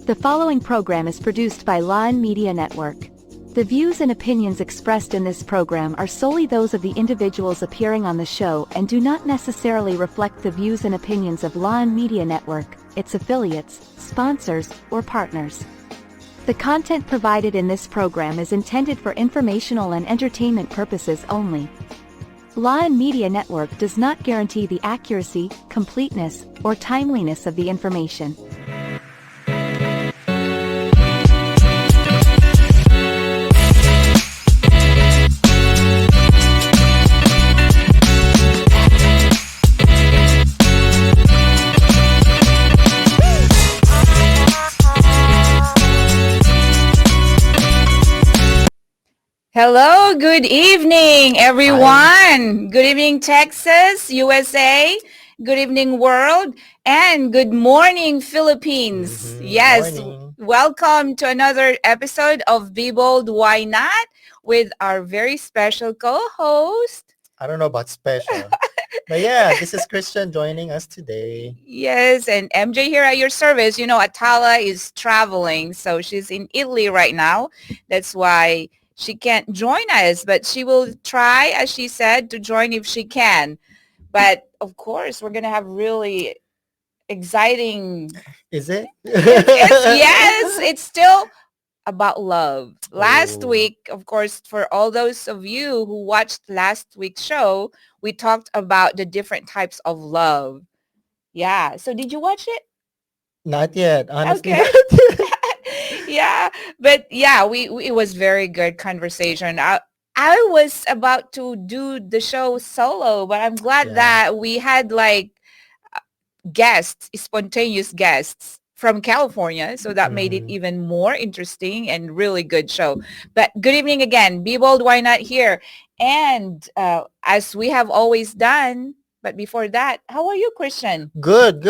The following program is produced by Lion Media Network. The views and opinions expressed in this program are solely those of the individuals appearing on the show and do not necessarily reflect the views and opinions of Lion Media Network, its affiliates, sponsors, or partners. The content provided in this program is intended for informational and entertainment purposes only. Lion Media Network does not guarantee the accuracy, completeness, or timeliness of the information. Hello, good evening, everyone. Hi. Good evening, Texas, USA. Good evening, world. And good morning, Philippines. Yes, morning. Welcome to another episode of Be Bold, Why Not? With our very special co-host. I don't know about special. But yeah, this is Christian joining us today. Yes, and MJ here at your service. You know, Atala is traveling, so she's in Italy right now. That's why she can't join us, but she will try, as she said, to join if she can. But of course, we're going to have really exciting. Is it? Yes, it's still about love. Last week, of course, for all those of you who watched last week's show, we talked about the different types of love. Yeah. So did you watch it? Not yet. Honestly, Okay. not yet. Yeah, but yeah, we it was very good conversation. I was about to do the show solo, but I'm glad that we had like guests, spontaneous guests from California, so that made it even more interesting and really good show. But good evening again. Be bold, why not here? And as we have always done, but before that, how are you, Christian? Good.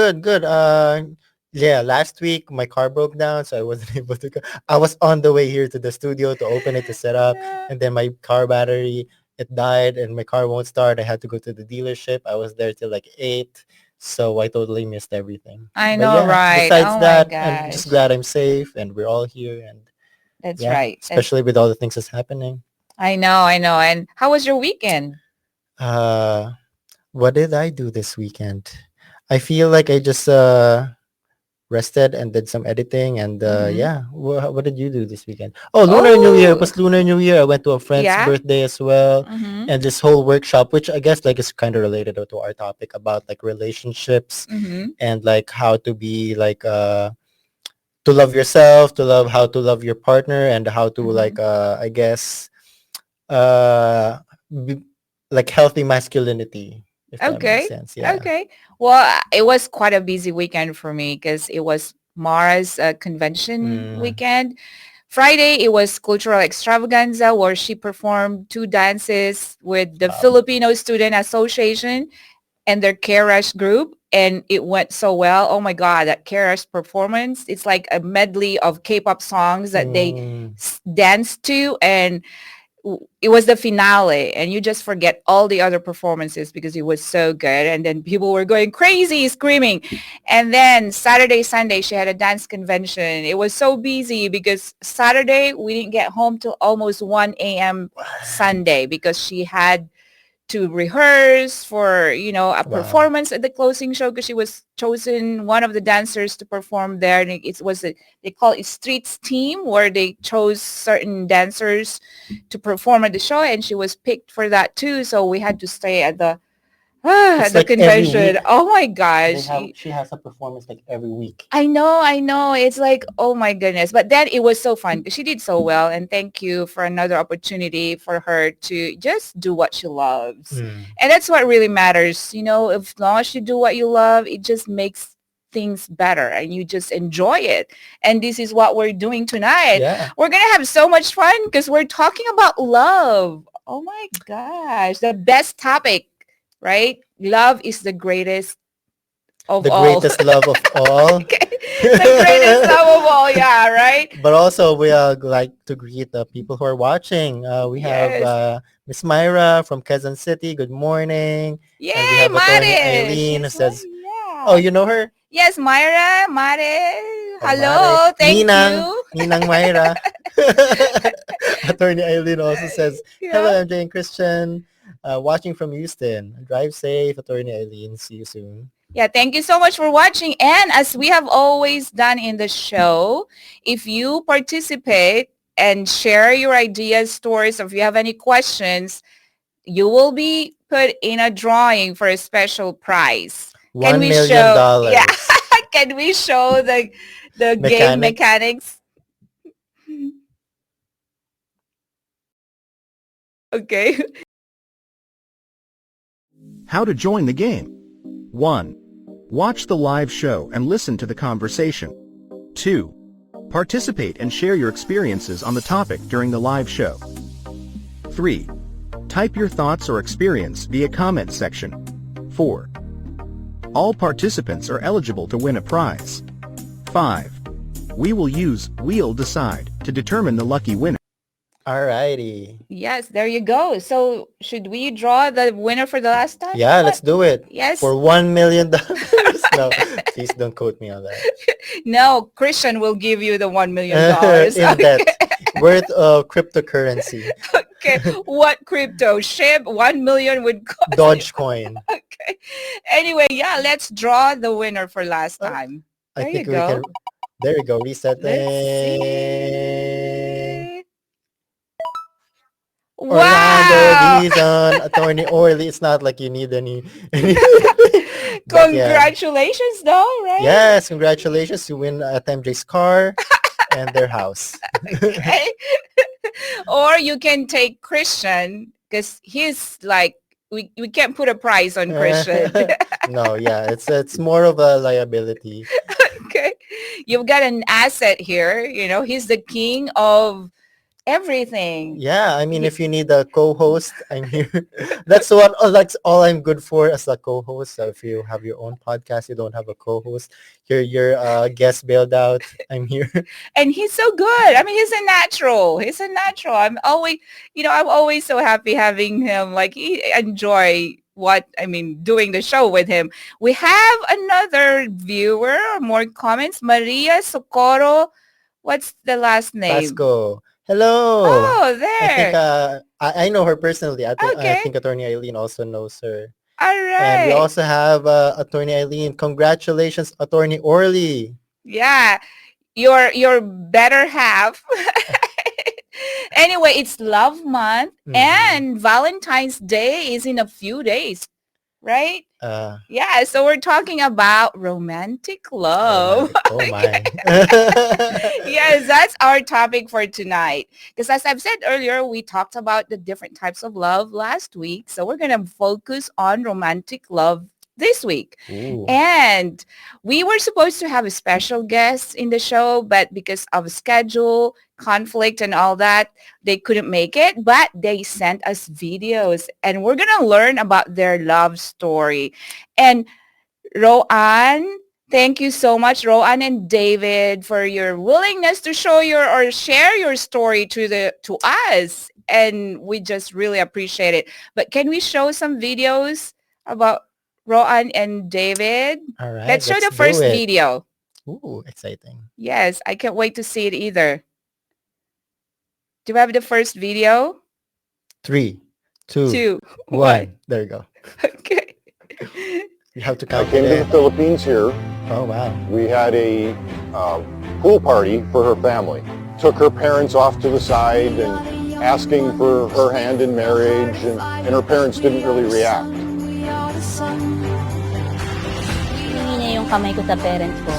Yeah, last week my car broke down, so I wasn't able to go. I was on the way here to the studio to open it to set up, and then my car battery, it died, and my car won't start. I had to go to the dealership. I was there till like 8, so I totally missed everything. I But know, yeah, right? besides Oh my that, I'm just gosh. glad I'm safe and we're all here, and That's yeah, right. especially with all the things that's happening. I know. And how was your weekend? What did I do this weekend? I feel like I just rested and did some editing, and yeah. What did you do this weekend? Oh, Lunar New Year. It was Lunar New Year. I went to a friend's Yeah. birthday as well, Mm-hmm. and this whole workshop, which I guess like is kind of related to our topic about like relationships and like how to be like to love yourself, to love how to love your partner, and how to like I guess be, like healthy masculinity, if that makes sense. Yeah. Okay. Well, it was quite a busy weekend for me because it was Mara's convention weekend. Friday, it was cultural extravaganza where she performed 2 dances with the Filipino Student Association and their K-Rush group. And it went so well. Oh my God, that K-Rush performance. It's like a medley of K-pop songs that they danced to. And it was the finale, and you just forget all the other performances because it was so good. And then people were going crazy screaming. And then Saturday, Sunday, she had a dance convention. It was so busy because Saturday we didn't get home till almost 1 a.m. Sunday because she had to rehearse for, a performance at the closing show because she was chosen one of the dancers to perform there. And it was they call it Streets Team, where they chose certain dancers to perform at the show, and she was picked for that too. So we had to stay at the at the like convention. Oh my gosh. She has a performance like every week. I know. It's like, oh my goodness. But then it was so fun because she did so well. And thank you for another opportunity for her to just do what she loves. And that's what really matters. As long as you do what you love, it just makes things better and you just enjoy it. And this is what we're doing tonight. Yeah. We're going to have so much fun because we're talking about love. Oh my gosh. The best topic, right? Love is the greatest of the all. greatest love of all. Okay. The greatest love of all, yeah, right? But also we like to greet the people who are watching. We have Miss Myra from Quezon City. Good morning. Yay, and we have Mare. Attorney Eileen who says, Yeah. oh, you know her? Yes, Myra, Mare. Hello, thank Ninang, you. Ninang Myra. Attorney Eileen also says, hello, Yeah. MJ and Christian. Watching from Houston. Drive safe, Attorney Eileen. See you soon. Yeah, thank you so much for watching. And as we have always done in the show, if you participate and share your ideas, stories, or if you have any questions, you will be put in a drawing for a special prize. Can $1 we million. show? Yeah. Can we show the game mechanics? Okay. How to join the game. 1. Watch the live show and listen to the conversation. 2. Participate and share your experiences on the topic during the live show. 3. Type your thoughts or experience via comment section. 4. All participants are eligible to win a prize. 5. We will use We'll Decide to determine the lucky winner. Alrighty. Yes, there you go. So should we draw the winner for the last time? Yeah, let's do it. Yes. For $1 million. No, please don't quote me on that. No, Christian will give you the $1 million. In debt. Worth of cryptocurrency. Okay. What crypto? SHIB? 1 million would cost. Dogecoin. Okay. Anyway, yeah, let's draw the winner for last time. I There think you we go. can. There you go. Reset. Let's see. Orlando Wow! Dizon, Attorney Orly. It's not like you need any But yeah. Congratulations, though, right? Yes, congratulations. You win MJ's car and their house. Okay. Or you can take Christian because he's like, we can't put a price on Christian. No, yeah, it's more of a liability. Okay. You've got an asset here. You know, he's the king of everything. Yeah, I mean, if you need a co-host, I'm here. That's all I'm good for as a co-host. So if you have your own podcast, you don't have a co-host, your guest bailed out, I'm here. And he's so good. I mean, he's a natural. I'm always so happy having him. Like, he enjoy doing the show with him. We have another viewer, more comments. Maria Socorro. What's the last name? Pasco. Hello. Oh, there. I think I know her personally. I Okay. think Attorney Eileen also knows her. All right. And we also have Attorney Eileen. Congratulations, Attorney Orly. Yeah, your better half. Anyway, it's Love Month and Valentine's Day is in a few days, right? Yeah, so we're talking about romantic love. Oh my. Yes, that's our topic for tonight. Because as I've said earlier, we talked about the different types of love last week. So we're going to focus on romantic love this week. Ooh. And we were supposed to have a special guest in the show, but because of schedule, conflict and all that, they couldn't make it, but they sent us videos and we're going to learn about their love story. And Roanne, thank you so much, Roanne and David, for your willingness to share your story to us. And we just really appreciate it. But can we show some videos about Roanne and David? All right. Let's show the first video. Ooh, exciting. Yes, I can't wait to see it either. Do you have the first video? 3, 2, 1. 1. There you go. Okay. You have to I count came to the it. Philippines here. Oh, wow. We had a pool party for her family. Took her parents off to the side and asking for her hand in marriage, and her parents didn't really react. Hiningi niya yung kamay ko sa parents ko.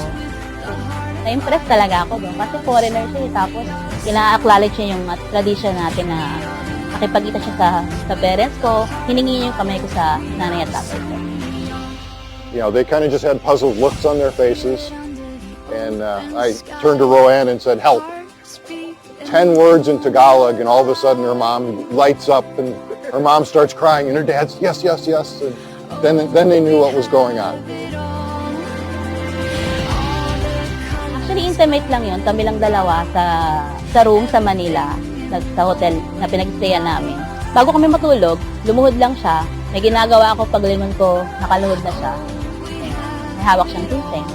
Na-impress talaga ako doon. Kasi foreigner siya eh. Tapos, ina-acknowledge niya yung tradition natin na nakipagkita siya sa parents ko. Hiningi niya yung kamay ko sa nanay at tatay ko. You know, they kind of just had puzzled looks on their faces. And I turned to Roanne and said, help. 10 words in Tagalog, and all of a sudden her mom lights up and her mom starts crying and her dad's, yes, yes, yes. And then they knew what was going on. Actually, intimate lang yun. Kami lang dalawa sa room sa Manila, sa hotel na pinag-stayan namin. Bago kami matulog, lumuhod lang siya. May ginagawa ako pag lingon ko, nakaluhod na siya. May hawak siyang ginseng.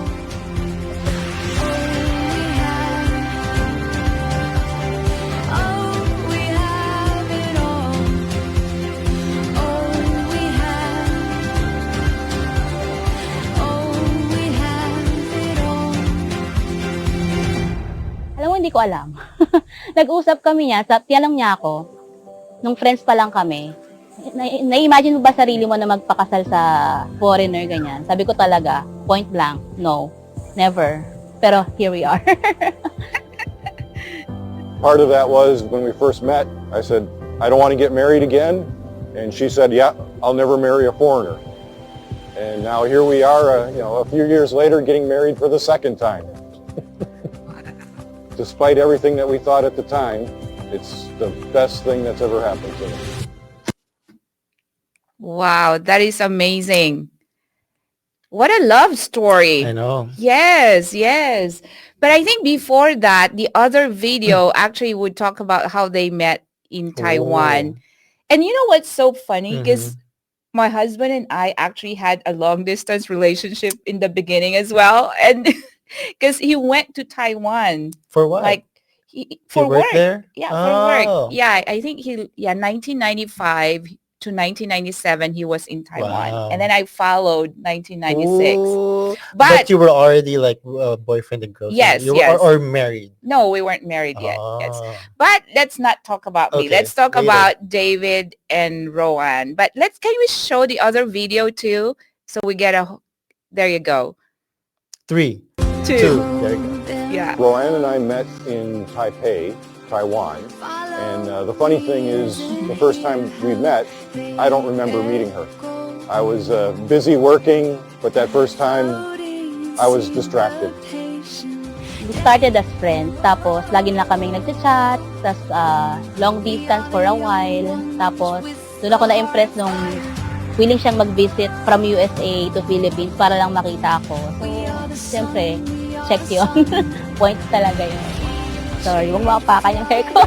ko alam. Nag-usap kami niya, tinanong niya ako, nung friends pa lang kami, na-imagine mo ba sarili mo na magpakasal sa foreigner, ganyan? Sabi ko talaga, point blank, no, never. Pero here we are. Part of that was when we first met, I said, I don't want to get married again. And she said, yeah, I'll never marry a foreigner. And now here we are, a few years later, getting married for the second time. Despite everything that we thought at the time, it's the best thing that's ever happened to me. Wow, that is amazing. What a love story. I know. Yes, yes. But I think before that, the other video actually would talk about how they met in Taiwan. Oh. And you know what's so funny? Because Mhm. my husband and I actually had a long distance relationship in the beginning as well. And because he went to Taiwan. For what? Like He for worked work. there? Yeah, for work. Oh. Yeah, I think 1995 to 1997 he was in Taiwan. Wow. And then I followed 1996. Ooh. But you were already like boyfriend and girlfriend. Yes, You yes. Or married. no, we weren't married yet. Yes. Ah. But let's not talk about me. Okay, Let's talk later. about David and Rowan. But can we show the other video too? So we get there you go. 3, 2. Two. There you go. Yeah. Roanne and I met in Taipei, Taiwan. And the funny thing is, the first time we met, I don't remember meeting her. I was busy working, but that first time, I was distracted. We started as friends, tapos lagi na kaming nagchat-chat, tapos long distance for a while, tapos doon ako na-impress nung willing siyang mag-visit from USA to Philippines para lang makita ako. So, siyempre, check yun. Points talaga yun. Sorry, huwag mapakan yung hair ko.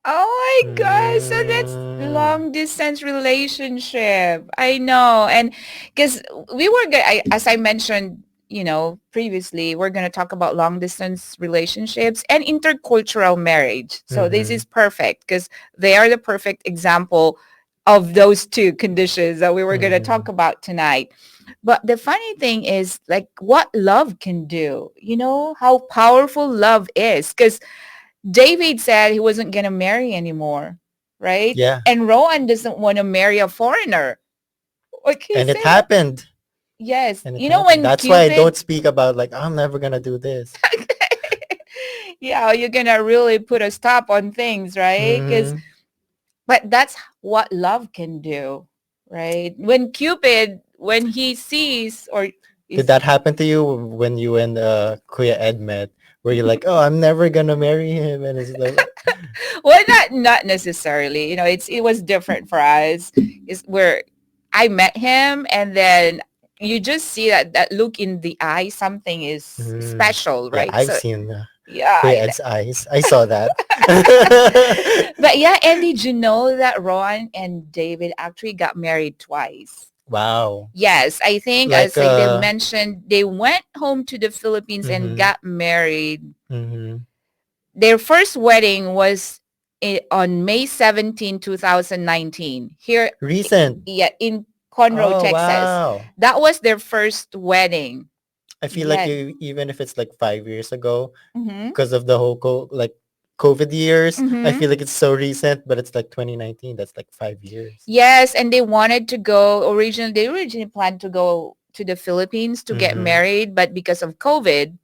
Oh my gosh, so that's long distance relationship. I know. And because we were as I mentioned, previously, we're going to talk about long distance relationships and intercultural marriage. So this is perfect because they are the perfect example of those two conditions that we were going to talk about tonight. But the funny thing is like what love can do, how powerful love is, because David said he wasn't going to marry anymore, right? Yeah. And Rowan doesn't want to marry a foreigner. Like he And it said. happened. Yes. And it When happened. That's why I Cupid- don't speak about like, I'm never going to do this. Yeah, you're going to really put a stop on things, right? Mhm. But that's what love can do, right? When Cupid, when he sees or... Did that happen to you when you and Kuya Ed met? Where you're like, oh, I'm never going to marry him. And it's like... Well, not necessarily. It was different for us. Is where I met him, and then you just see that look in the eye. Something is special, right? Yeah, I've seen Yeah. Kuya Ed's eyes. I saw that. But yeah, and did you know that Ron and David actually got married twice? Wow. Yes, I think Like, as they mentioned, they went home to the Philippines and Mhm. got married. Mhm. Their first wedding was on May 17, 2019. Here, Recent. in Conroe, Oh, Texas. wow. That was their first wedding. I feel like Yes. even if it's like 5 years ago, Mm-hmm. because of the whole COVID years, I Mhm. feel like it's so recent, but it's like 2019. That's like 5 years. Yes, and they wanted to go they originally planned to go to the Philippines to get Mhm. married, but because of COVID,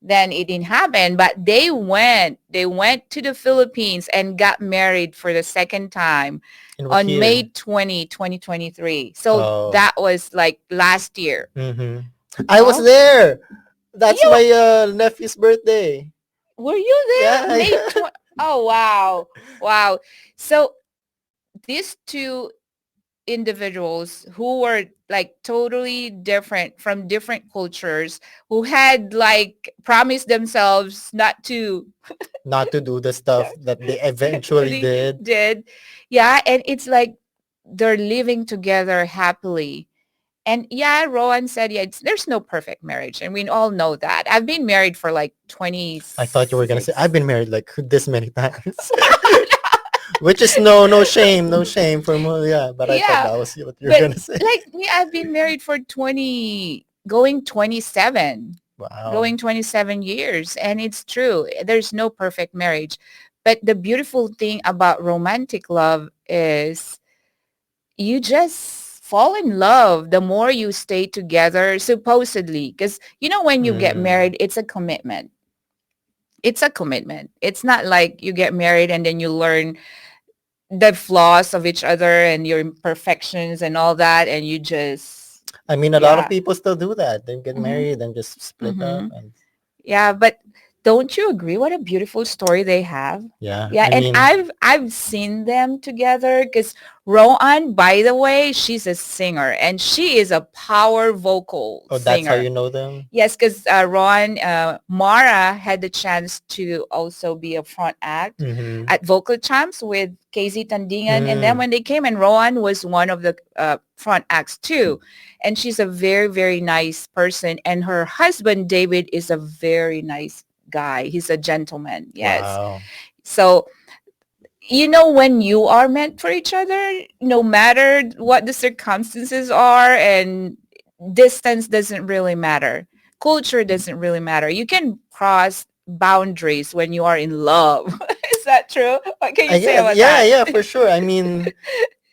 then it didn't happen. But they went to the Philippines and got married for the second time In what on year? May 20, 2023. So Oh. that was like last year. Mhm. I was Oh. there. That's You- my nephew's birthday. Were you there? Yeah. May Oh, wow. Wow. So these two individuals who were like totally different from different cultures, who had like promised themselves not to Not to do the stuff that they eventually did. Yeah, and it's like they're living together happily. And yeah, Rowan said, yeah, there's no perfect marriage. And we all know that. I've been married for like 20. I thought you were going to say, I've been married like this many times. Which is no shame for me. Yeah, but I Yeah, thought that was what you were but going to say. like me, I've been married for 20, going 27. Wow. going 27 years. And it's true. There's no perfect marriage. But the beautiful thing about romantic love is you just fall in love the more you stay together, supposedly. Because, when you get married, it's a commitment. It's a commitment. It's not like you get married and then you learn the flaws of each other and your imperfections and all that. And you just, I mean, a lot of yeah. people still do that. They get Mhm. married and just split up. Mhm. And Yeah, but don't you agree? What a beautiful story they have. yeah, Yeah, I and mean, I've seen them together because Roan, by the way, she's a singer and she is a power vocal oh, that's how singer. you know them? Yes, because Mara had the chance to also be a front act Mm-hmm. at Vocal Champs with KZ Tandingan. And then Mm. when they came, and Roan was one of the front acts too. And she's a very, very nice person. And her husband, David, is a very nice guy. He's a gentleman. Yes. Wow. So, when you are meant for each other, no matter what the circumstances are, and distance doesn't really matter. Culture doesn't really matter. You can cross boundaries when you are in love. Is that true? What can you say Yes, about yeah, that? yeah, for sure. I mean,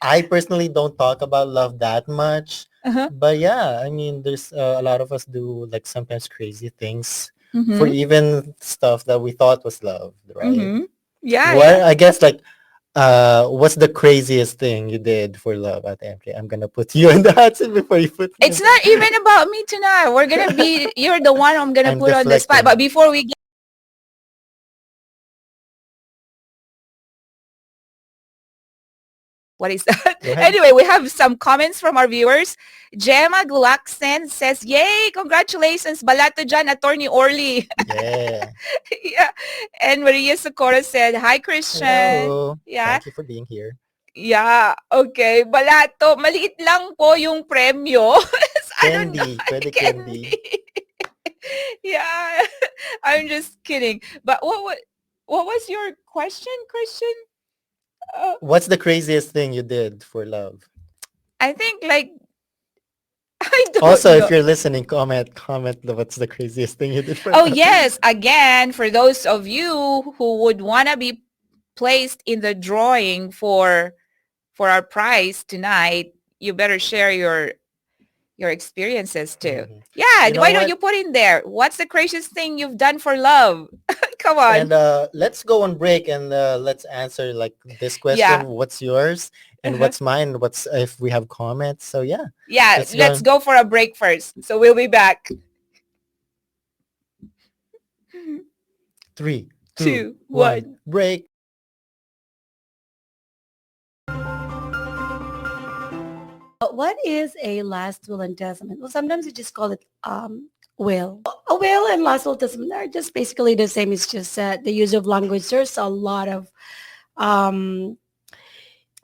I personally don't talk about love that much. Uh-huh. But yeah, I mean, there's a lot of us do like sometimes crazy things for Mm-hmm. even stuff that we thought was love, right? Mm-hmm. Yeah, What yeah. I guess like what's the craziest thing you did for love at Emily? I'm gonna put you in the hot seat before you put me. It's not even about me tonight. You're the one I'm gonna I'm put on the spot. deflecting. But before we get, what is that? Go ahead. Anyway, we have some comments from our viewers. Gemma Gulaksen says, "Yay, congratulations, balato dyan, Attorney Orly." Yeah. Yeah. And Maria Socorro said, "Hi, Christian." Hello. Yeah. Thank you for being here. Yeah. Okay. Balato, maliit lang po yung premyo. I don't know. Candy. Pwede candy. Yeah. I'm just kidding. But what was your question, Christian? What's the craziest thing you did for love? I think like I don't Also, know. if you're listening, comment what's the craziest thing you did for Oh love. yes, again, for those of you who would want to be placed in the drawing for our prize tonight, you better share your experiences too. Mhm. Yeah, You know why don't what? you put in there? What's the craziest thing you've done for love? Come on. And let's go on break and let's answer like this question. Yeah. What's yours and Uh-huh. what's mine? What's if we have comments? So yeah. Yeah, let's go. go for a break first. So we'll be back. 3, 2, 2, 1, 1. break. What is a last will and testament? Well, sometimes you just call it will. A will and last will testament are just basically the same. It's just the use of language. There's a lot of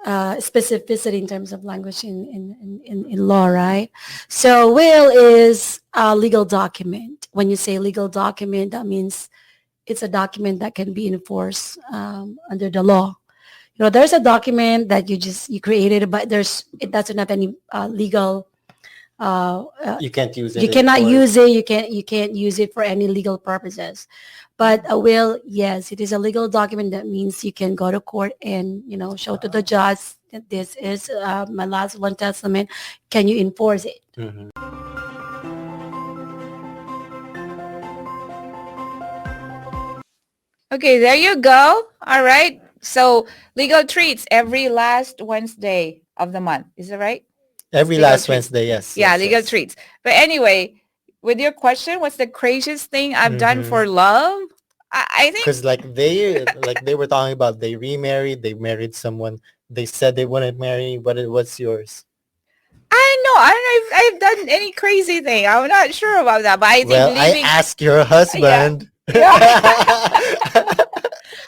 specificity in terms of language in law, right? So will is a legal document. When you say legal document, that means it's a document that can be enforced under the law. There's a document that you created, but it doesn't have any legal. You can't use it. You cannot use it. You can't use it for any legal purposes. But a will, yes, it is a legal document. That means you can go to court and show to the judge that this is my last will and testament. Can you enforce it? Mhm. Okay, there you go. All right. So legal treats every last Wednesday of the month. Is that right? Every Legal last treats. Wednesday, yes. Yeah, yes, legal yes. treats. But anyway, with your question, what's the craziest thing I've done Mhm. for love? I think Because they were talking about they remarried, they married someone they said they wouldn't marry. What's yours? I don't know if I've done any crazy thing. I'm not sure about that. But I think Well, I living, asked your husband. Yeah.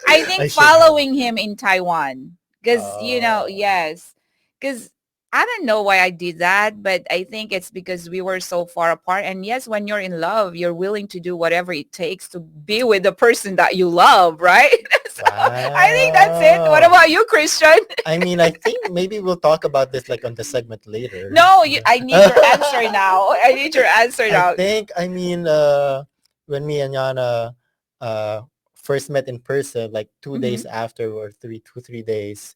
I I think should following him in Taiwan. Because, Oh. yes. Because I don't know why I did that, but I think it's because we were so far apart. And yes, when you're in love, you're willing to do whatever it takes to be with the person that you love, right? So I think that's it. What Wow. about you, Christian? I mean, I think maybe we'll talk about this like on the segment later. No, I need your answer now. I need your answer now. I think, I mean, when me and Yana first met in person, like 2 days Mm-hmm. after, or 3 days,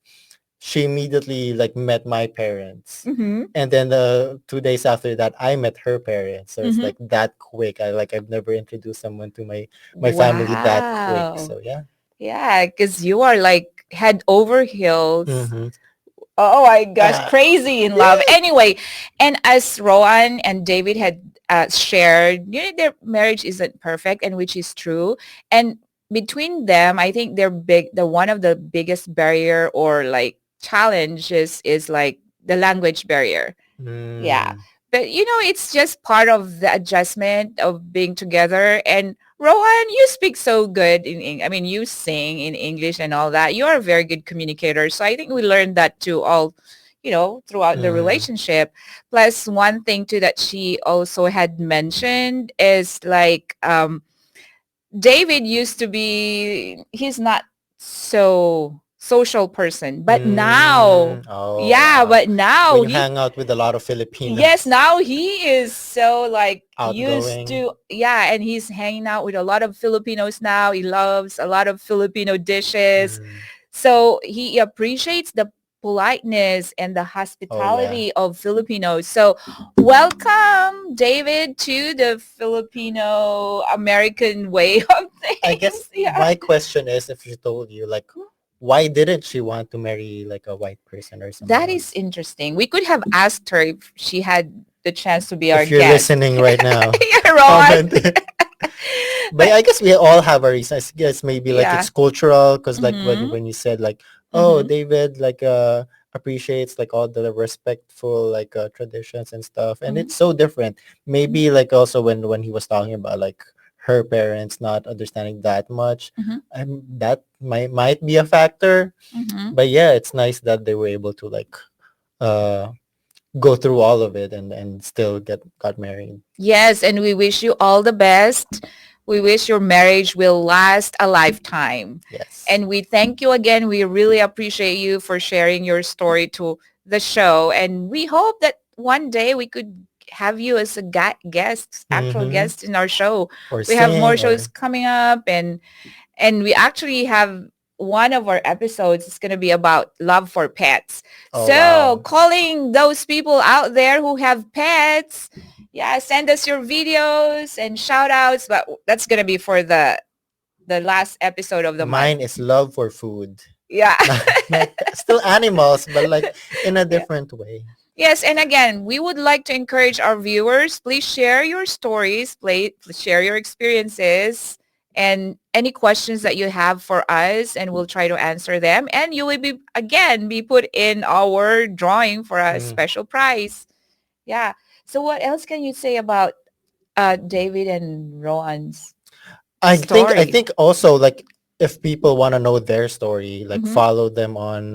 she immediately like met my parents. Mm-hmm. And then the 2 days after that, I met her parents. So it's Mm-hmm. like that quick. I've never introduced someone to my family that quick. Wow. So yeah. Yeah, because you are like head over heels. Mm-hmm. Oh my gosh, Uh, crazy in love. yeah. Anyway, and as Rowan and David had shared, their marriage isn't perfect, and which is true. And between them, I think they're big. The one of the biggest barrier or like challenges is like the language barrier. Yeah. Mm. But it's just part of the adjustment of being together. And Rowan, you speak so good I mean, you sing in English and all that. You are a very good communicator. So I think we learned that too all, throughout the Mm. relationship. Plus one thing too that she also had mentioned is like David used to be, he's not so social person, but now, Mm. Oh yeah, wow. but now When you he, hang out with a lot of yes, Filipinos, now he is so like used outgoing. to, yeah, and he's hanging out with a lot of Filipinos now. He loves a lot of Filipino dishes. Mm. So he appreciates the politeness and the Oh yeah. hospitality of Filipinos. So welcome, David, to the Filipino American way of I guess things. Yeah. my question is, if she told you, like, why didn't she want to marry like a white person or someone That is else? interesting. We could have asked her if she had the chance to be our If you're guest. listening right now, Yeah, Ron. comment. But I guess we all have our reasons. I guess maybe like Yeah. it's cultural, because like when Mm-hmm. when you said like, oh, Mm-hmm. David like appreciates like all the respectful like traditions and stuff, and Mm-hmm. it's so different. Maybe like also when he was talking about like her parents not understanding that much, Mm-hmm. that might be a factor. Mm-hmm. But yeah, it's nice that they were able to like uh go through all of it and still got married. Yes, and we wish you all the best. We wish your marriage will last a lifetime. Yes. And we thank you again. We really appreciate you for sharing your story to the show. And we hope that one day we could have you as a guest, actual Mm-hmm. guest in our show. Or We have more sing shows or coming up, and we actually have one of our episodes is going to be about love for pets. oh So wow. calling those people out there who have pets, yeah, send us your videos and shout outs, but that's going to be for the last episode of the month. Mine is love for food. Yeah. Not still animals, but like in a Yeah. different way. Yes, and again, we would like to encourage our viewers, please share your stories, please share your experiences and any questions that you have for us, and we'll try to answer them. And you will be put in our drawing for a Mm. special prize. Yeah. So what else can you say about David and Rowan's I story? think also like if people want to know their story, like Mm-hmm. follow them on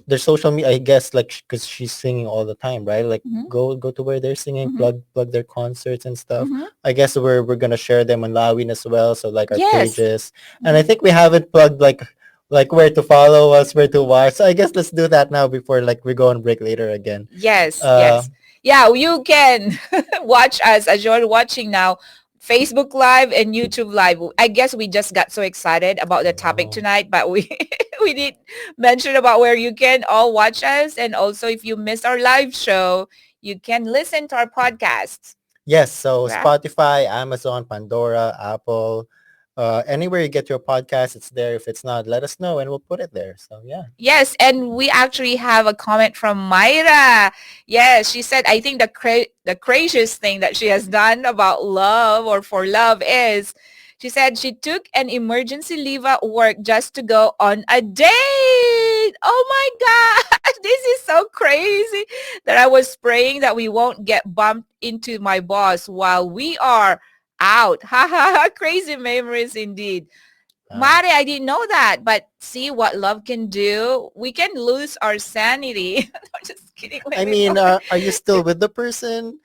their social media. I guess like because she's singing all the time, right? Like Mm-hmm. go to where they're singing, Mm-hmm. plug their concerts and stuff. Mm-hmm. I guess we're gonna share them on Lawin as well. So like our Yes. pages, and I think we haven't plugged like where to follow us, where to watch. So I guess let's do that now before like we go on break later again. Yes, Uh, yes. Yeah, you can watch us as you're watching now, Facebook Live and YouTube Live. I guess we just got so excited about the topic oh, tonight, but we we did mention about where you can all watch us. And also if you missed our live show, you can listen to our podcast. yes, so Yeah. Spotify, Amazon, Pandora, Apple, anywhere you get your podcast, it's there. If it's not, let us know and we'll put it there. So yeah. Yes, and we actually have a comment from Myra. Yes, she said, I think the craziest thing that she has done about love or for love is, she said she took an emergency leave at work just to go on a date. Oh my God, this is so crazy that I was praying that we won't get bumped into my boss while we are out. Ha ha ha, crazy memories indeed. Mare, I didn't know that, but see what love can do. We can lose our sanity. I'm just kidding. I mean, are you still with the person?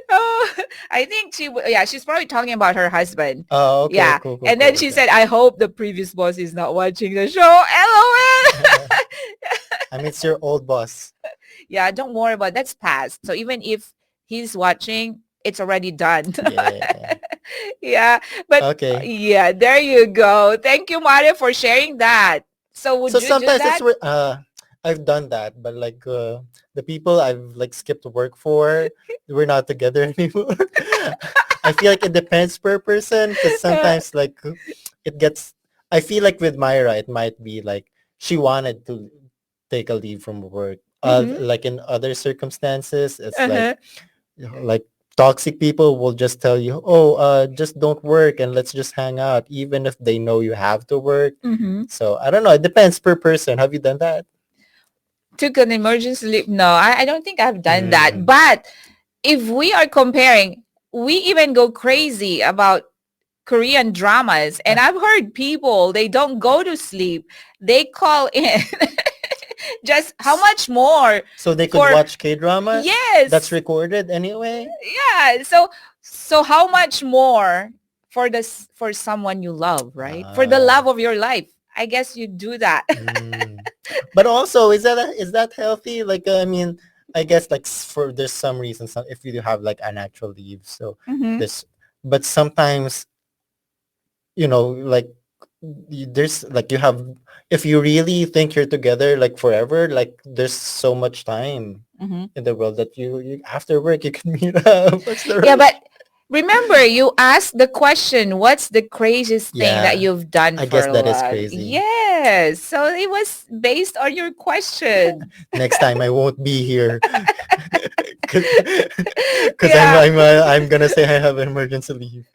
Oh, I think yeah, she's probably talking about her husband. Oh, okay, Yeah. cool, And then cool. she Okay. said, I hope the previous boss is not watching the show. LOL. I mean, it's your old boss. Yeah, don't worry about it. That's past. So even if he's watching, it's already done. Yeah. Yeah. But Okay. yeah, there you go. Thank you, Mario, for sharing that. So would So you do sometimes it's that? I've done that, but like the people I've like skipped work for, we're not together anymore. I feel like it depends per person because sometimes like it gets. I feel like with Myra, it might be like she wanted to take a leave from work. Mhm. Like in other circumstances, it's like Uh-huh. like toxic people will just tell you, oh, just don't work and let's just hang out, even if they know you have to work. Mhm. So I don't know. It depends per person. Have you done that? Took an emergency leave. No, I don't think I've done that. Mm. But if we are comparing, we even go crazy about Korean dramas. And I've heard people, they don't go to sleep. They call in. Just how much more So they could for, watch K-dramas that's yes. recorded anyway? Yeah. So how much more for this, for someone you love, right? For the Ah. love of your life. I guess you do that. Mm. But also, is that healthy? Like, I mean, I guess like for there's some reasons if you do have like an actual leave. So Hmm. this, but sometimes like there's like you have if you really think you're together like forever, like there's so much time Hmm. in the world that you after work you can meet up. What's the Yeah, rush? but remember, you asked the question, what's the craziest thing that Yeah, you've done I guess for that is love? crazy. Yes. So it was based on your question. Next time I won't be here because Yeah. I'm gonna say I have an emergency leave.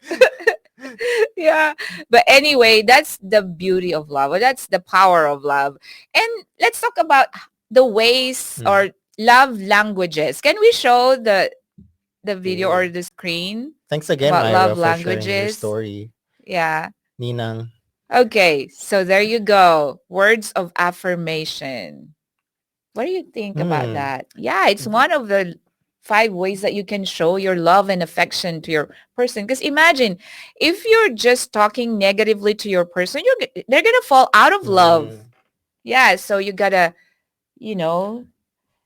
Yeah. But anyway, that's the beauty of love. Or that's the power of love. And let's talk about the ways Mm. or love languages. Can we show the video or Ooh. the screen Thanks again, about love Myra, for sharing your languages? story. Yeah. Ninang. Okay, so there you go. Words of affirmation. What do you think about Hmm. that? Yeah, it's one of the 5 ways that you can show your love and affection to your person. Because imagine if you're just talking negatively to your person, they're gonna fall out of love. Mm. Yeah, so you gotta, you know,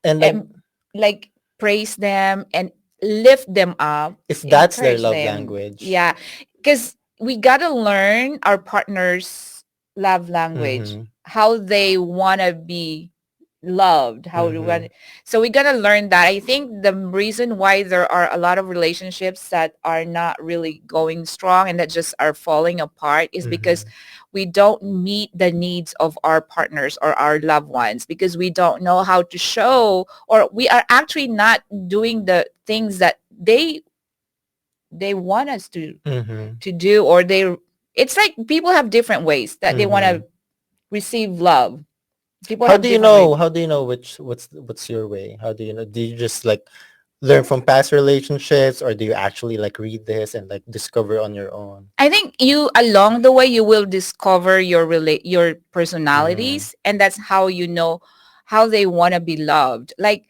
And like em- like praise them and lift them up, if that's their encourage love them. language. Yeah, because we gotta learn our partner's love language, Mm-hmm. how they wanna be loved, how we Mm-hmm. want. So we gotta learn that. I think the reason why there are a lot of relationships that are not really going strong and that just are falling apart is because Mm-hmm. we don't meet the needs of our partners or our loved ones because we don't know how to show, or we are actually not doing the things that they want us Mm-hmm. to do, or it's like people have different ways that they want Mm-hmm. to receive love. People How have do you different ways. know? How do you know what's your way? How do you know? Do you just like learn from past relationships, or do you actually like read this and like discover on your own? I think you along the way you will discover your Mm. personalities, and that's how you know how they want to be loved. Like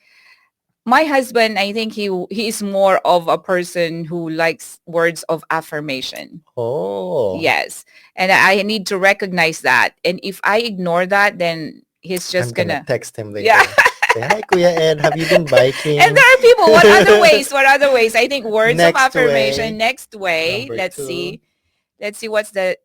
my husband, I think he's more of a person who likes words of affirmation. Oh, Yes. And I need to recognize that. And if I ignore that, then he's I'm just gonna gonna, text him yeah. later. Say hi, Kuya Ed. Have you been And biking? there are people, what other ways? What other ways? I think words of Next affirmation. way, Next way. number Let's two. see. Let's see what's the,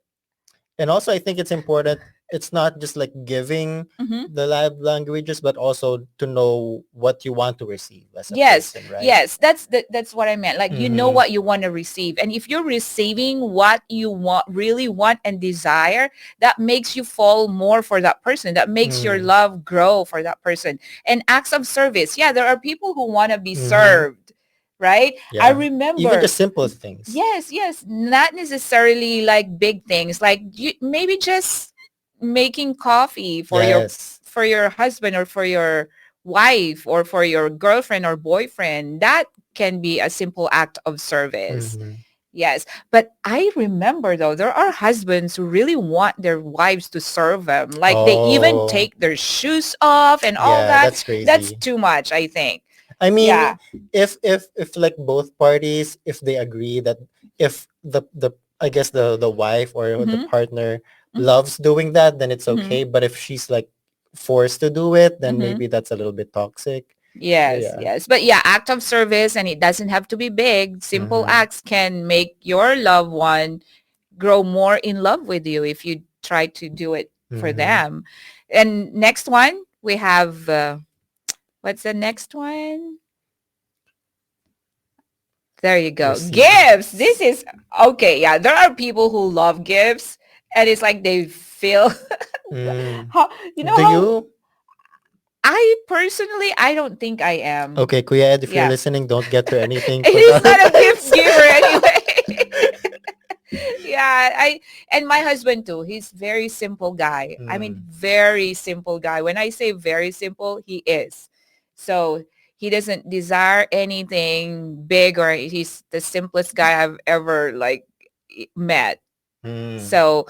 And also, I think it's important. It's not just like giving mhm. the love languages, but also to know what you want to receive as a Yes, person, right? yes, that's what I meant. Like you know Mm-hmm. what you want to receive, and if you're receiving what you want, really want and desire, that makes you fall more for that person. That makes your Mm. love grow for that person. And acts of service. Yeah, there are people who want to be Mm-hmm. served, right? I Yeah. Even remember. just simple things. Yes, yes, not necessarily like big things. Like maybe just making coffee Yes. for your husband or for your wife or for your girlfriend or boyfriend. That can be a simple act of service. Mm-hmm. Yes, but I remember though there are husbands who really want their wives to serve them. Like they even Oh, take their shoes off and all yeah, that. that's That's crazy. too much, I think. I mean, Yeah. if like both parties, if they agree that if the I guess the wife or the Mhm. partner Mhm. loves doing that, then it's Mhm. okay. But if she's like forced to do it, then Mhm. maybe that's a little bit toxic. Yes, Yeah. yes. But yeah, act of service, and it doesn't have to be big. Simple Mm-hmm. acts can make your loved one grow more in love with you if you try to do it for Mm-hmm. them. And next one, we have, what's the next one? There you go. Gifts. This Receipts. is okay. Yeah, there are people who love gifts, and it's like they feel Mm. how you know Do how you? I personally I don't think I am. Okay, Kuya Ed, if you're Yeah. listening, don't get her anything It for is not a gift Valentine's. giver anyway. Yeah, I and my husband too. He's very simple guy. I mean, Mm. very simple guy. When I say very simple, he is. So he doesn't desire anything big, or he's the simplest guy I've ever like met. Mm. So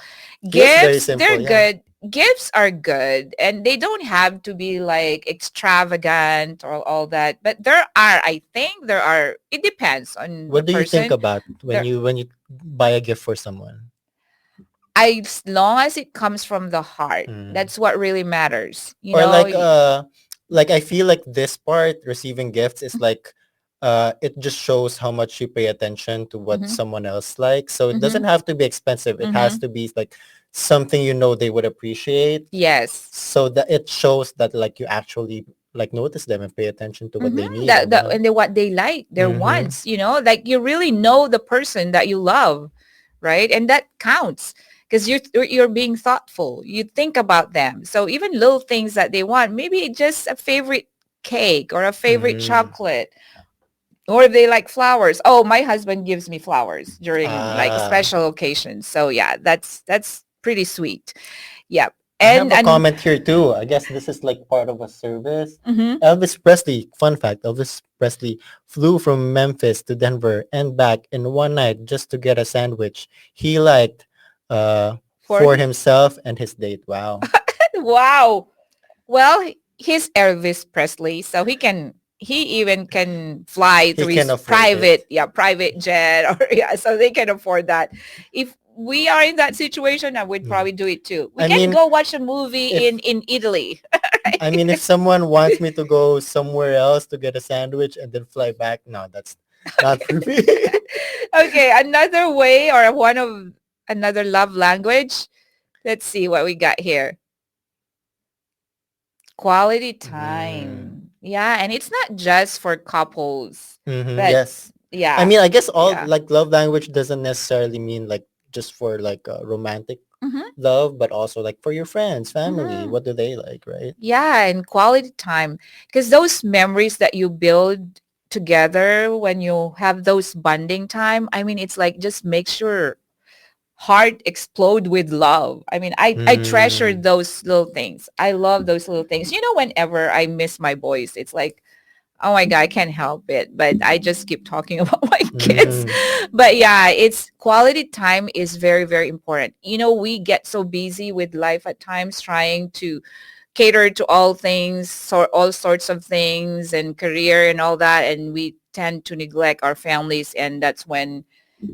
He is very gifts, simple, they're yeah. good. Gifts are good, and they don't have to be like extravagant or all that. But there are, I think there are, it depends on the What do you think person. about when There, you buy a gift for someone? as long as it comes from the heart, Mm. that's what really matters. You Or know, like I feel like this part, receiving gifts, is like it just shows how much you pay attention to what mm-hmm, someone else likes. So it mm-hmm, doesn't have to be expensive. It has mm-hmm. to be like something you know they would appreciate. Yes. So that it shows that like you actually like notice them and pay attention to what they Mm-hmm. need, And they, what they like, their mm-hmm. wants, like you really know the person that you love, right? And that counts because you're being thoughtful. You think about them. So even little things that they want, maybe just a favorite cake or a favorite Mm. chocolate, or if they like flowers. Oh, my husband gives me flowers during like Ah, special occasions. So yeah, that's pretty sweet. Yep. I have a And comment here too. I guess this is like part of a service. mhm. Elvis Presley, fun fact, Elvis Presley flew from Memphis to Denver and back in one night just to get a sandwich he liked For for himself and his date. Wow. wow. Well, he's Elvis Presley, so he even can fly He through can his afford it. private jet, or yeah, so they can afford that. If we are in that situation, I would Mm. probably do it too. We I can mean, go watch a movie if in Italy. if someone wants me to go somewhere else to get a sandwich and then fly back, no, that's not for me. Okay, another way or one of another love language. Let's see what we got here. Quality Mm. time. Yeah, and it's not just for couples, Mm-hmm, but yes. I yeah, mean, I guess all yeah. like love language doesn't necessarily mean like just for like romantic Mm-hmm, love, but also like for your friends, family. mm-hmm. What do they like, right? Yeah, and quality time. Because those memories that you build together when you have those bonding time, I mean, it's like just makes your heart explode with love. I mean, I treasure Mm, those little things. I love those little things. Whenever I miss my boys, it's like, oh my God, I can't help it. But I just keep talking about my kids. mm, But yeah, it's quality time is very, very important. We get so busy with life at times trying to cater to all things, all sorts of things and career and all that. And we tend to neglect our families. And that's when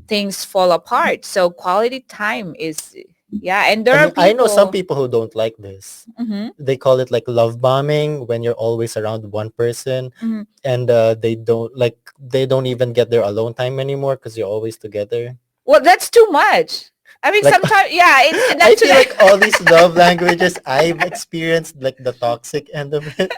things fall apart. So quality time is, yeah. And there I are mean, I know some people, people who don't like this. mhm, They call it like love bombing when you're always around one person mhm. and they don't even get their alone time anymore because you're always together. Well, that's too much. I mean, Like sometimes, yeah, it's I that's feel like all these love languages I've experienced like the toxic end of it.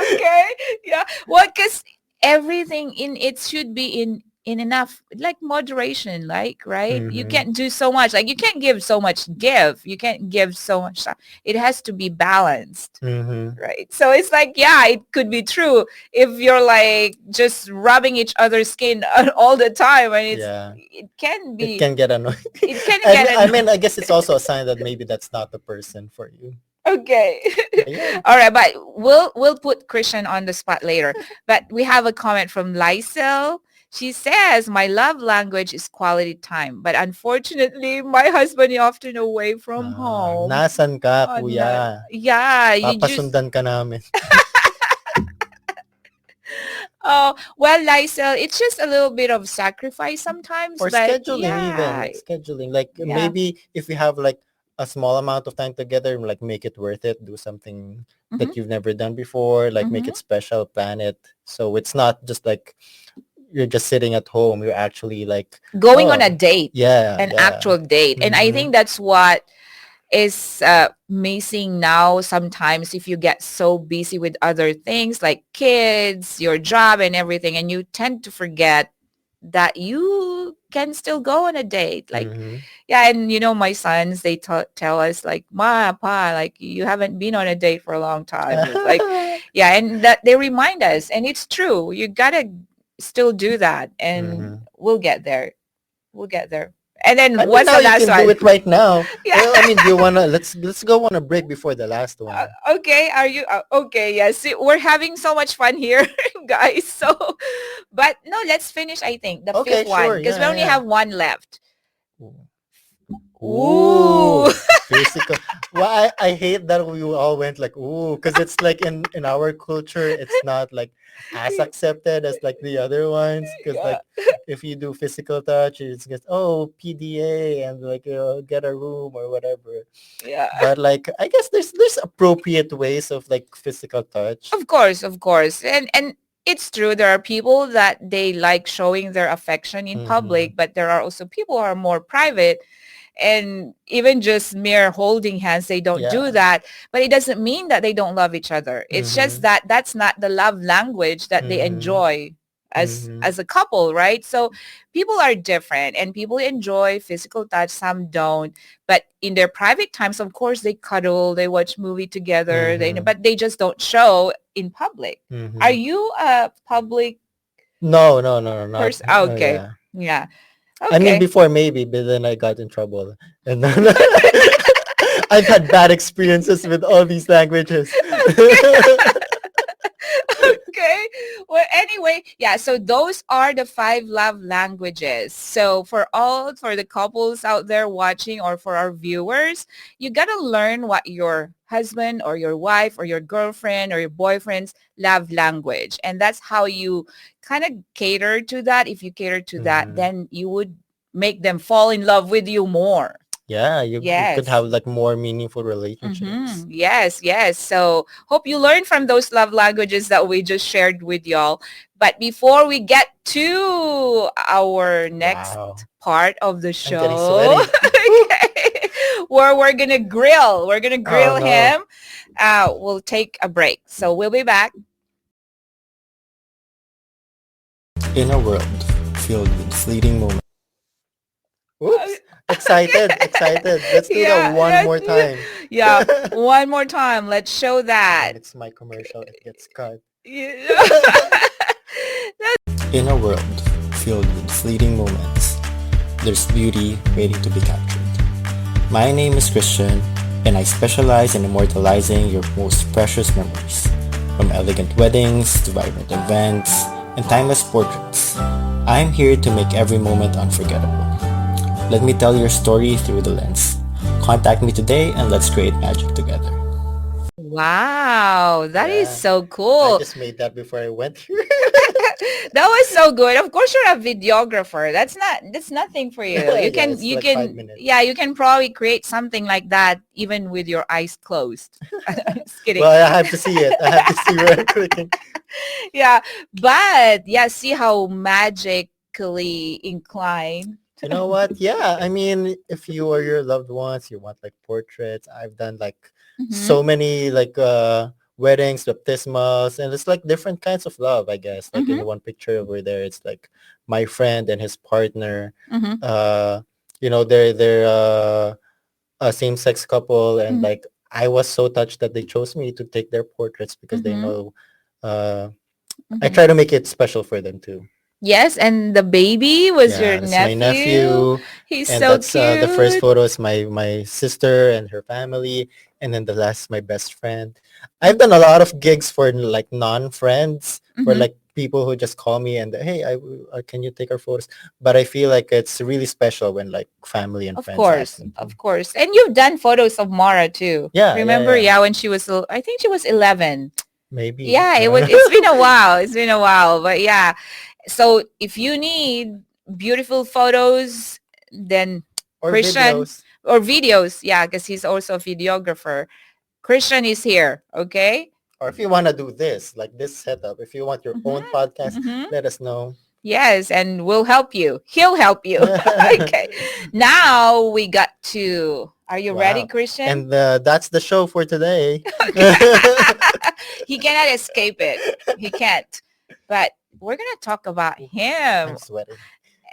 okay. Yeah. Well, because everything in it should be in enough, like moderation, like, right? You Mm-hmm. can't do so much. Like, you can't give so much give. You can't give so much stuff. It has to be balanced. Mm-hmm. Right. So it's like, yeah, it could be true if you're like just rubbing each other's skin all the time, and Yeah. it can It be, can get annoying. it can And get I annoying. mean, I guess it's also a sign that maybe that's not the person for you. Okay. But yeah. All right, but we'll put Christian on the spot later. But we have a comment from Lysel. She says, "My love language is quality time, but unfortunately, my husband is often away from home." Nasan ka, Oh, no. kuya? Yeah, you just Papasundan ka namin. oh well, Lysel, it's just a little bit of sacrifice sometimes, Or but scheduling even. yeah, Like scheduling. Like yeah. maybe if we have like a small amount of time together, like make it worth it. Do something Mhm. that you've never done before, like make it special, plan it. So it's not just like you're just sitting at home. You're actually like Going on a date, yeah, an yeah. actual date. And I think that's what is missing now sometimes if you get so busy with other things like kids, your job and everything, and you tend to forget that you can still go on a date. Like, yeah, and my sons, they tell us like, Ma, Pa, like you haven't been on a date for a long time. It's like, yeah, and that they remind us, and it's true. You gotta still do that, and we'll get there. We'll get there. And then I mean, what's now the you last can do one? it right now. Yeah. Well, I mean, do you wanna let's go on a break before the last one. Okay, are you okay? Yes, we're having so much fun here, guys. So, but no, let's finish. I think the Okay, fifth one sure. because we Yeah, only yeah. have one left. Ooh, Ooh. physical. Well, I hate that we all went like ooh, because it's like in our culture, it's not like as accepted as like the other ones. Because like if you do physical touch, it's just PDA and like get a room or whatever. Yeah. But like I guess there's appropriate ways of like physical touch. Of course, and it's true. There are people that they like showing their affection in public, but there are also people who are more private. And even just mere holding hands, they don't do that. But it doesn't mean that they don't love each other. It's just that that's not the love language that they enjoy as a couple, right? So people are different and people enjoy physical touch, some don't. But in their private times, of course, they cuddle, they watch movie together, but they just don't show in public. Are you a public No, not. person? Okay. Yeah. Yeah. I mean, Okay. before maybe, but then I got in trouble. And then I've had bad experiences with all these languages. Okay. Well, anyway, yeah. So those are the 5 love languages. So for the couples out there watching or for our viewers, you got to learn what your husband or your wife or your girlfriend or your boyfriend's love language. And that's how you kind of cater to that. If you cater to that, then you would make them fall in love with you more. Yeah, you could Yes. have like more meaningful relationships. Yes. So hope you learn from those love languages that we just shared with y'all. But before we get to our next part of the I'm show, getting sweaty. okay, where we're gonna grill Oh, no. him. We'll take a break. So we'll be back. In a world filled with fleeting moments. Oops. Excited. Let's do that one more time. Yeah, one more time. Let's show that. And it's my commercial. It gets cut. Yeah. In a world filled with fleeting moments, there's beauty waiting to be captured. My name is Christian, and I specialize in immortalizing your most precious memories, from elegant weddings to vibrant events and timeless portraits. I'm here to make every moment unforgettable. Let me tell your story through the lens. Contact me today and let's create magic together. Wow, that is Yeah. so cool. I just made that before I went here. That was so good. Of course, you're a videographer. That's nothing for you. Yeah, You can it's like 5 minutes. you can probably create something like that even with your eyes closed. Just kidding. Well, I have to see it. I have to see where I'm clicking. Yeah, but yeah, see how magically inclined. You know what? Yeah, I mean, if you or your loved ones, you want like portraits. I've done like so many like weddings, baptismals, and it's like different kinds of love, I guess. Like in one picture over there, it's like my friend and his partner. They're a same-sex couple, and like I was so touched that they chose me to take their portraits because they know I try to make it special for them too. Yes, and the baby was your that's nephew. my nephew. He's And so that's cute. the first photo is my sister and her family, and then the last my best friend. I've done a lot of gigs for like non-friends, for like people who just call me and hey, can you take our photos? But I feel like it's really special when like family and friends ask me to. Of course. And you've done photos of Mara too. Yeah, Remember? yeah. When she was, I think she was 11. Maybe. Yeah, it's been a while. It's been a while, but yeah. So if you need beautiful photos, then or Christian, videos. or videos. Yeah, because he's also a videographer. Christian is here. Okay. Or if you want to do this, like this setup, if you want your own podcast, let us know. Yes, and we'll help you. He'll help you. Okay. Now we got to. Are you ready, Wow. Christian? And that's the show for today. He cannot escape it. He can't. But we're gonna talk about him. I'm sweating.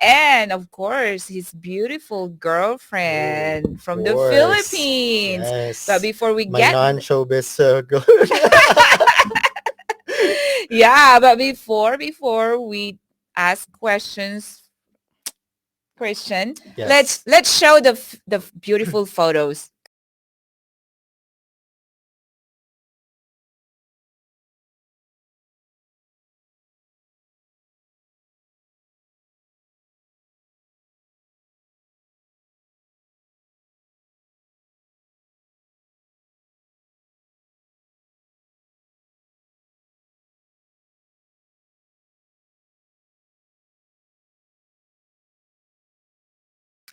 And of course, his beautiful girlfriend from the course. Philippines. Yes. But before we My get non-showbiz girl. yeah, but before we ask questions, Christian, Yes. let's show the beautiful photos.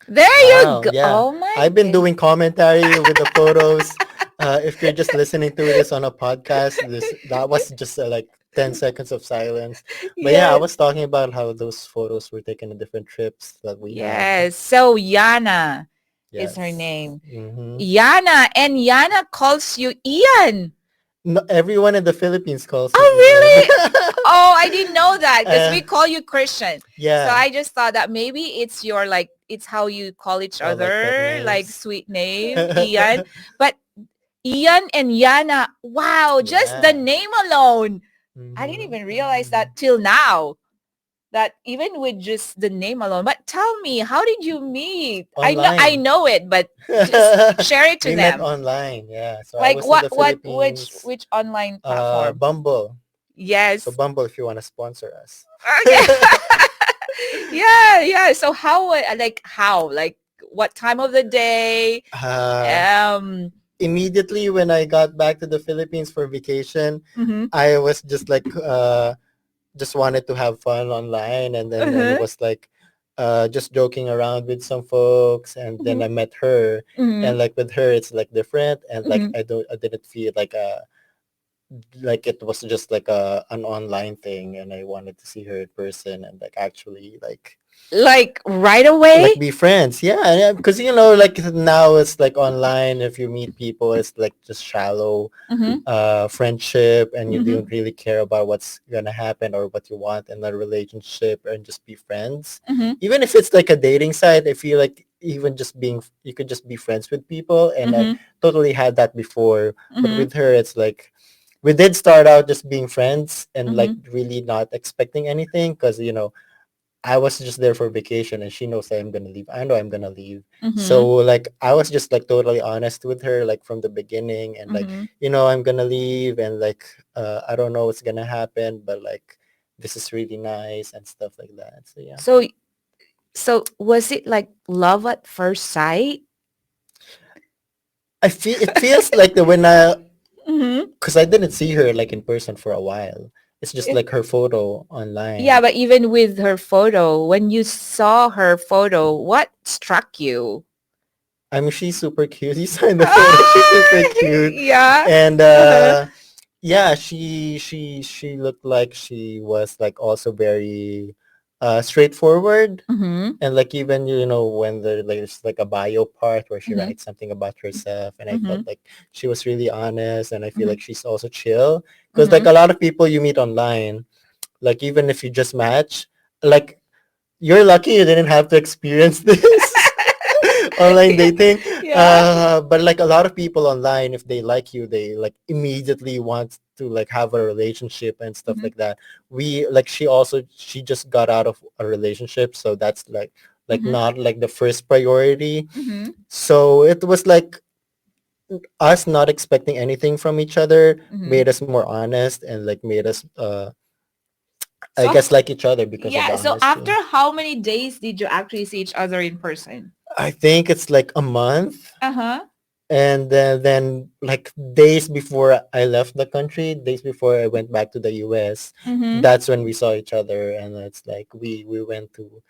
There you go. Yeah. Oh my I've been goodness. doing commentary with the photos. If you're just listening to this on a podcast, that was just like 10 seconds of silence. But yeah, I was talking about how those photos were taken on different trips that we had. Yes. So Yana is her Yes. name. Mhm. Yana, and Yana calls you Ian. No, everyone in the Philippines calls me Oh, really? Ian. Oh, I didn't know that because we call you Christian. Yeah. So I just thought that maybe it's your like it's how you call each Oh, like other, pet like names. sweet name, Ian. But Ian and Yana, wow, just the Yeah. name alone. I didn't Mhm. even realize that till now. That even with just the name alone. But tell me, how did you meet? I Online. know it, but just share it to We met them. online, yeah. So I Like was in the what Philippines, which online platform? Bumble. Yes. So Bumble, if you want to sponsor us. Okay. Yeah. So how like what time of the day? Immediately when I got back to the Philippines for vacation, Mhm. I was just like just wanted to have fun online, and then it was like just joking around with some folks, and then I met her, and Mhm. like with her it's like different, and like Mhm. I didn't feel like it was just like an online thing, and I wanted to see her in person and like actually Like right away? like be friends. Yeah, because you know, like now it's like online. If you meet people, it's like just shallow Mhm. friendship, and you Mhm. don't really care about what's gonna happen or what you want in a relationship, and just be friends. Mhm. Even if it's like a dating site, I feel like even just being you could just be friends with people, and I Mhm. totally had that before. But Mhm. with her, it's like we did start out just being friends and like Mhm. really not expecting anything, because you know I was just there for vacation, and she knows I'm gonna leave. I know I'm gonna leave. So Mhm. like I was just like totally honest with her like from the beginning, and like, Mhm. you know, I'm gonna leave, and like I don't know what's gonna happen, but like this is really nice and stuff like that. So yeah. So was it like love at first sight? I feel it feels like the when I Mhm. because I didn't see her like in person for a while. It's just Yeah. like her photo online. Yeah, but even with her photo, when you saw her photo, what struck you? I mean, she's super cute. You saw in the photo, she's super Ah, cute, yeah. and Uh-huh. yeah, she looked like she was like also very straightforward, Mhm. and like even you know when there's like a bio part where she Mhm. writes something about herself, and I felt Mhm. like she was really honest, and I feel Mhm. like she's also chill, because like Mhm. a lot of people you meet online, like even if you just match, like you're lucky you didn't have to experience this online dating. Yeah. But like a lot of people online, if they like you, they like immediately want to like have a relationship and stuff Mhm. like that. We like she just got out of a relationship, so that's like Mhm. not like the first priority. Mhm. So it was like us not expecting anything from each other Mhm. made us more honest, and like made us I So guess like each other because of the yeah, so after honesty. how many days did you actually see each other in person? I think it's like a month. Uh-huh. And then like days before I left the country, days before I went back to the US, Mhm. that's when we saw each other, and it's like we went to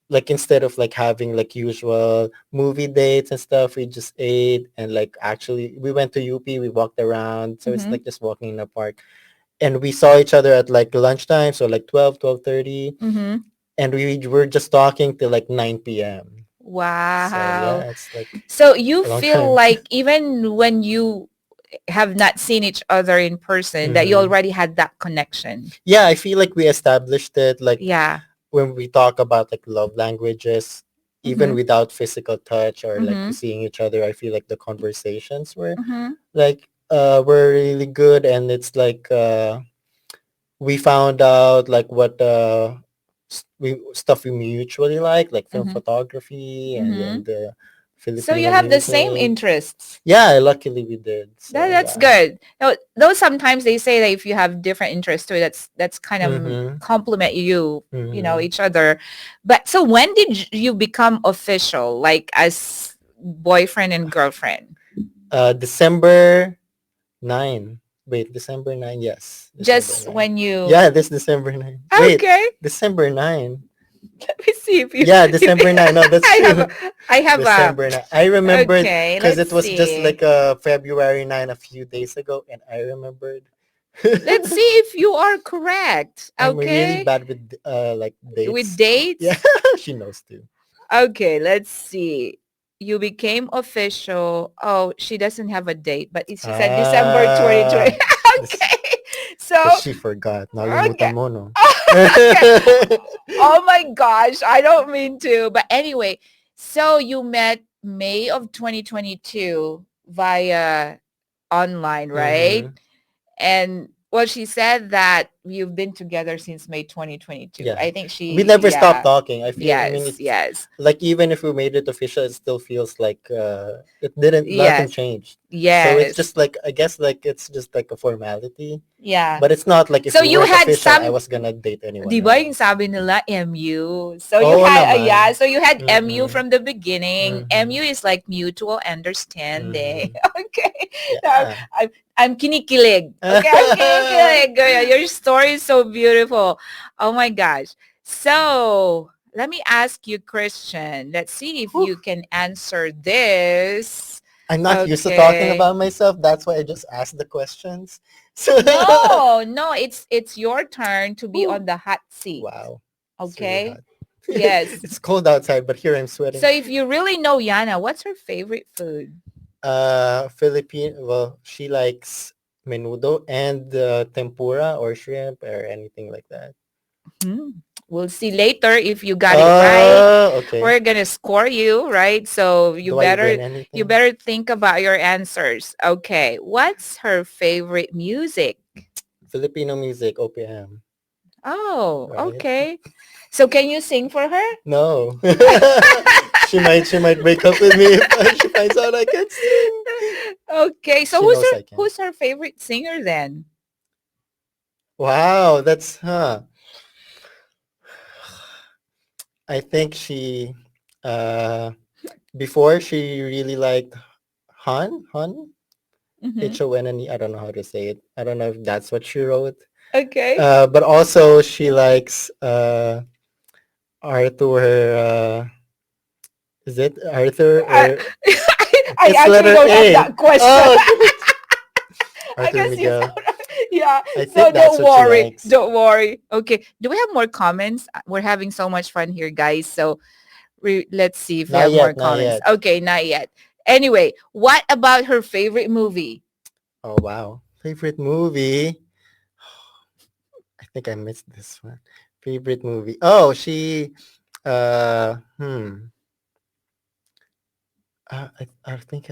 like instead of like having like usual movie dates and stuff, we just ate and like actually we went to UP, we walked around. So it's Mhm. like just walking in the park. And we saw each other at like lunchtime, so like 12:30. Mhm. And we were just talking till like 9 p.m. So Wow. yeah, it's like So you a long feel time. like even when you have not seen each other in person, that you Mhm. already had that connection. Yeah, I feel like we established it like Yeah. when we talk about like love languages, even Mhm. without physical touch or like Mhm. seeing each other, I feel like the conversations Mhm. were really good. And it's like we found out like what stuff we mutually like film Mhm. photography and then Mhm. the So you Filipino have the same music. interests. Yeah, luckily we did. So That's yeah. good. Now, though sometimes they say that if you have different interests too, that's kind of Mm-hmm. complement you, Mm-hmm. each other. But so when did you become official, like as boyfriend and girlfriend? December 9. Wait, December 9. Yes, December Just 9. when you Yeah, this December 9. Wait, okay. December 9. Let me see if you. Yeah, December 9. No, that's I have true. a December 9. I remembered okay. because Let's it was just see. like February 9 a few days ago, and I remembered. Let's see if you are correct. I'm really Okay, bad with like with dates. Yeah, dates. she knows too. Okay, let's see. You became official. Oh, she doesn't have a date, but she said December 2020. This Okay. So, because she forgot. Nalimutan okay. mo, no? Okay. Oh my gosh, I don't mean to. But anyway, so you met May of 2022 via online, right? Mm-hmm. And well, she said that you've been together since May 2022. Yeah. I think We never stopped yeah. talking. I mean, Yes, it's yes. like even if we made it official, it still feels like nothing Yes. changed. So it's Yes. just like, I guess like it's just like a formality. Yeah. But it's not like if So we you weren't had official, I some, was gonna date anyone di ba yung else. sabi nila MU? So you Oo had, yeah, naman. so you had MU Mm-mm. from the beginning. Mm-hmm. MU is like mutual understanding. Mm-hmm. Okay. Now, Yeah. I'm kinikilig. Okay, I'm kinikilig. Your story is so beautiful. Oh my gosh. So let me ask you, Christian. Let's see if Whew. you can answer this. I'm not used to talking Okay. about myself. That's why I just asked the questions. So No, it's your turn to be Whew. on the hot seat. Wow. It's really Okay? hot. Yes. It's cold outside, but here I'm So sweating. if you really know Yana, what's her favorite food? Philippine. Well, she likes menudo and tempura or shrimp or anything like that. Hmm. We'll see later if you got it right. Oh, okay. We're gonna score you, right? So you Do I win better anything? think about your answers. Okay. What's her favorite music? Filipino music, OPM, Oh, right? okay. So can you sing for her? No. she might break up with me if she finds out I can sing. Okay. So She knows I can. who's her favorite singer then? Wow, that's I think she before she really liked Han Mm-hmm. HONNE. I don't know how to say it. I don't know if that's what she wrote. Okay. But also she likes Arthur. Is it Arthur I, or I it's actually letter don't have A? that question. Oh, shoot. I Arthur guess you Miguel. found yeah. I So think that's don't what she worry. likes. Don't worry. Okay. Do we have more comments? We're having so much fun here, guys. So let's see if we Not have more yet, not comments. yet. Okay, not yet. Anyway, what about her favorite movie? Oh wow. Favorite movie? I think I missed this one. Favorite movie. Oh, she uh hmm. I think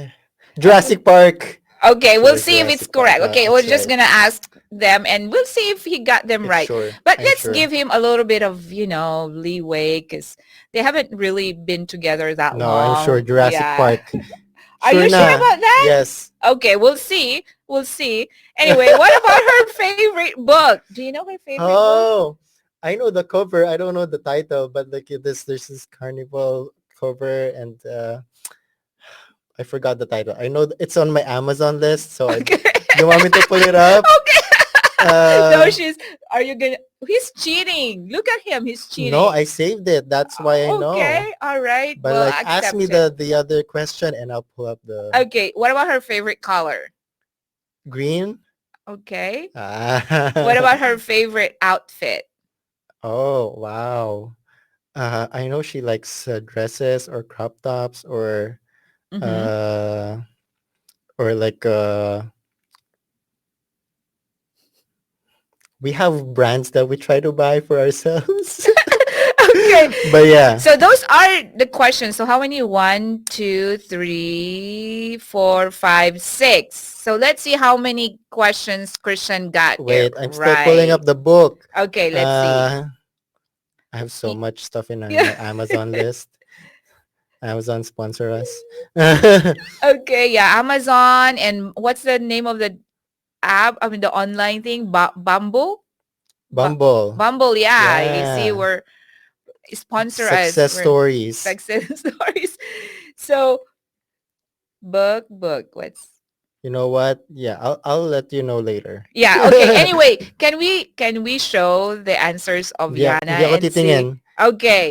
Jurassic Park. Okay, She we'll likes see if it's Jurassic Park. correct. Okay, we're That's just right. gonna ask them and we'll see if he got them It's right. sure. But I'm let's sure. give him a little bit of, leeway because they haven't really been together that No, I'm sure long. Jurassic Yeah. Park. Are Sure you sure na. about that? Yes. Okay, we'll see. We'll see. Anyway, what about her favorite book? Do you know her favorite book? Oh, I know the cover. I don't know the title, but like there's this carnival cover, and I forgot the title. I know it's on my Amazon list, so Okay. you want me to pull it up? Okay. No, are you gonna, he's cheating. Look at him. He's cheating. No, I saved it. That's why I know. Okay, all right. But well, like, ask me the other question and I'll pull up the Okay, what about her favorite color? green. Okay. Ah. What about her favorite outfit? Oh, wow. I know she likes dresses or crop tops or Mhm. like we have brands that we try to buy for ourselves. Okay. But yeah. So those are the questions. So how many? 1, 2, 3, 4, 5, 6. So let's see how many questions Christian got. Wait, I'm still pulling up the book. Okay, let's see. I have so much stuff in my Yeah. Amazon list. Amazon sponsor us. Okay, yeah, Amazon. And what's the name of the app? I mean, the online thing, Bumble? Bumble. Bumble, yeah. You see, Yeah. we're sponsor us. Success stories. Success stories. So, book. What's You know what? Yeah, I'll let you know later. Yeah, okay. Anyway, can we show the answers of Yeah, Yana hindi ako and see? titingin. Okay.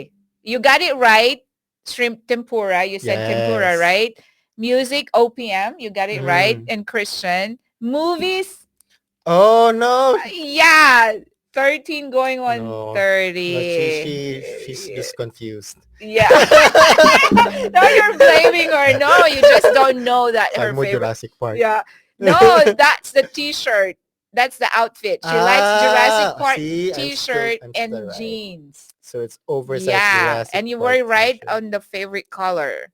You got it right. Shrimp tempura. You said tempura, Yes. right? Music, OPM. You got it right. Mm. And Christian. Movies. Oh no. Yeah. 13 going on No. 30. No, she's just confused. Yeah. No, you're blaming her. No, you just don't know that her More favorite. Jurassic Park. Yeah. No, that's the t-shirt. That's the outfit. She likes Jurassic Park see, t-shirt I'm and still right. jeans. So it's oversized Yeah, Jurassic and you Park were right t-shirt. on the favorite color.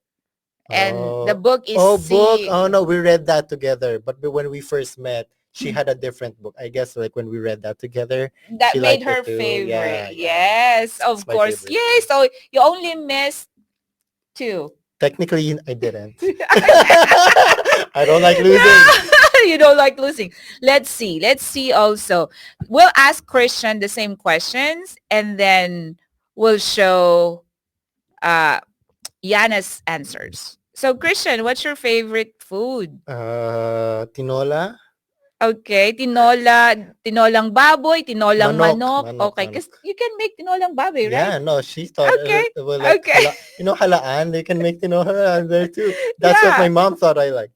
And Oh. the book is book. C. Oh no, we read that together. But when we first met, she had a different book. I guess like when we read that together, That she made liked her it too. favorite. Yeah. Yes, of It's my course. favorite Yay, too. so you only missed 2. Technically, I didn't. I don't like losing. Yeah, you don't like losing. Let's see. Also. We'll ask Christian the same questions and then we'll show Yana's answers. So Christian, what's your favorite food? Tinola. Okay, tinolang baboy, tinolang manok. Okay, because Manok. you can make tinolang baboy, right? Yeah, no, she thought Okay, well, like, okay. halaan, they can make tinola there too. That's what Yeah. my mom thought I liked.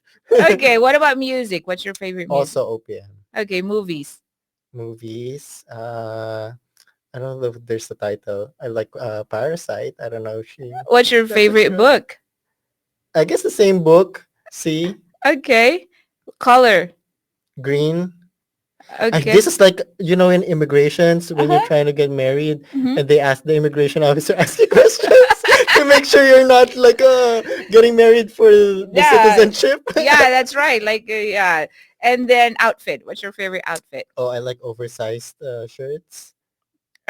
Okay, what about music? What's your favorite music? Also OPM. Okay, movies. Movies. I don't know if there's a title. I like Parasite. I don't know if she. What's your favorite book? I guess the same book. See, Okay, color. green. Okay. This is like, in immigrations when you're Uh-huh. trying to get married Mhm. and they ask the immigration officer ask you questions to make sure you're not like getting married for the Yeah. citizenship. Yeah, that's right. Like, yeah. And then outfit. What's your favorite outfit? Oh, I like oversized shirts.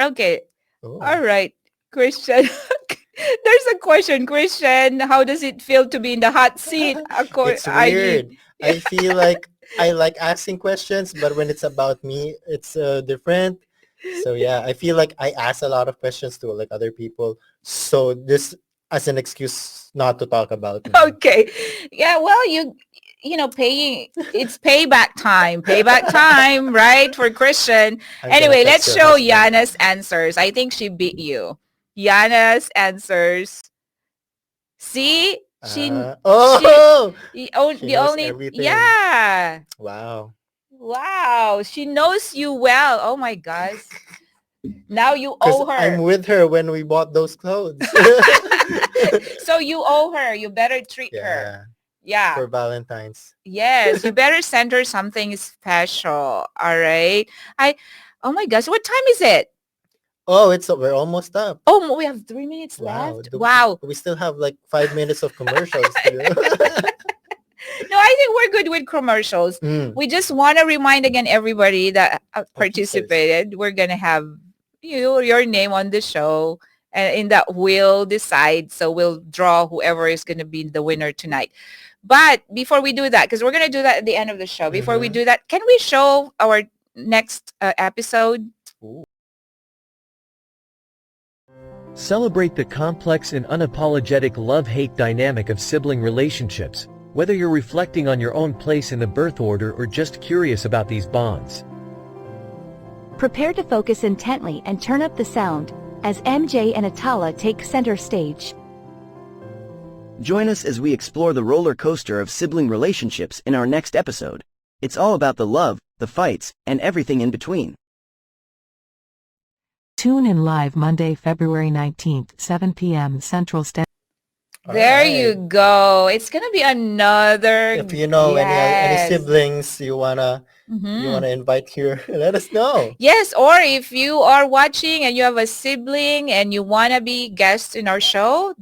Okay. Oh. All right, Christian. There's a question, Christian. How does it feel to be in the hot seat? It's weird. I feel like I like asking questions, but when it's about me, it's different. So yeah, I feel like I ask a lot of questions to like other people. So this as an excuse not to talk about me. Okay. Yeah, well, it's payback time. Payback time, right? For Christian. I'm Anyway, gonna let's text your show husband. Yana's answers. I think she beat you. Yana's answers. See? She The the knows only everything. yeah. Wow. She knows you well. Oh my gosh. Now you Because owe her. I'm with her when we bought those clothes. So you owe her. You better treat her. Yeah. For Valentine's. Yes, you better send her something special. All right. Oh my gosh, what time is it? Oh, we're almost up. Oh, we have 3 minutes left. Do- Wow. We still have like 5 minutes of commercials to do. No, I think we're good with commercials. Mm. We just want to remind again everybody that pieces. participated. We're gonna have your name on the show, and in that we'll decide. So we'll draw whoever is gonna be the winner tonight. But before we do that, because we're gonna do that at the end of the show. Before we do that, can we show our next episode? Celebrate the complex and unapologetic love-hate dynamic of sibling relationships, whether you're reflecting on your own place in the birth order or just curious about these bonds. Prepare to focus intently and turn up the sound, as MJ and Atala take center stage. Join us as we explore the roller coaster of sibling relationships in our next episode. It's all about the love, the fights, and everything in between. Tune in live Monday, February 19th, 7 p.m. Central Standard. There Alright. you go. It's gonna be another. If you know any Yes. siblings you wanna Mhm. invite here, let us know. Yes, or if you are watching and you have a sibling and you want to be guest in our show,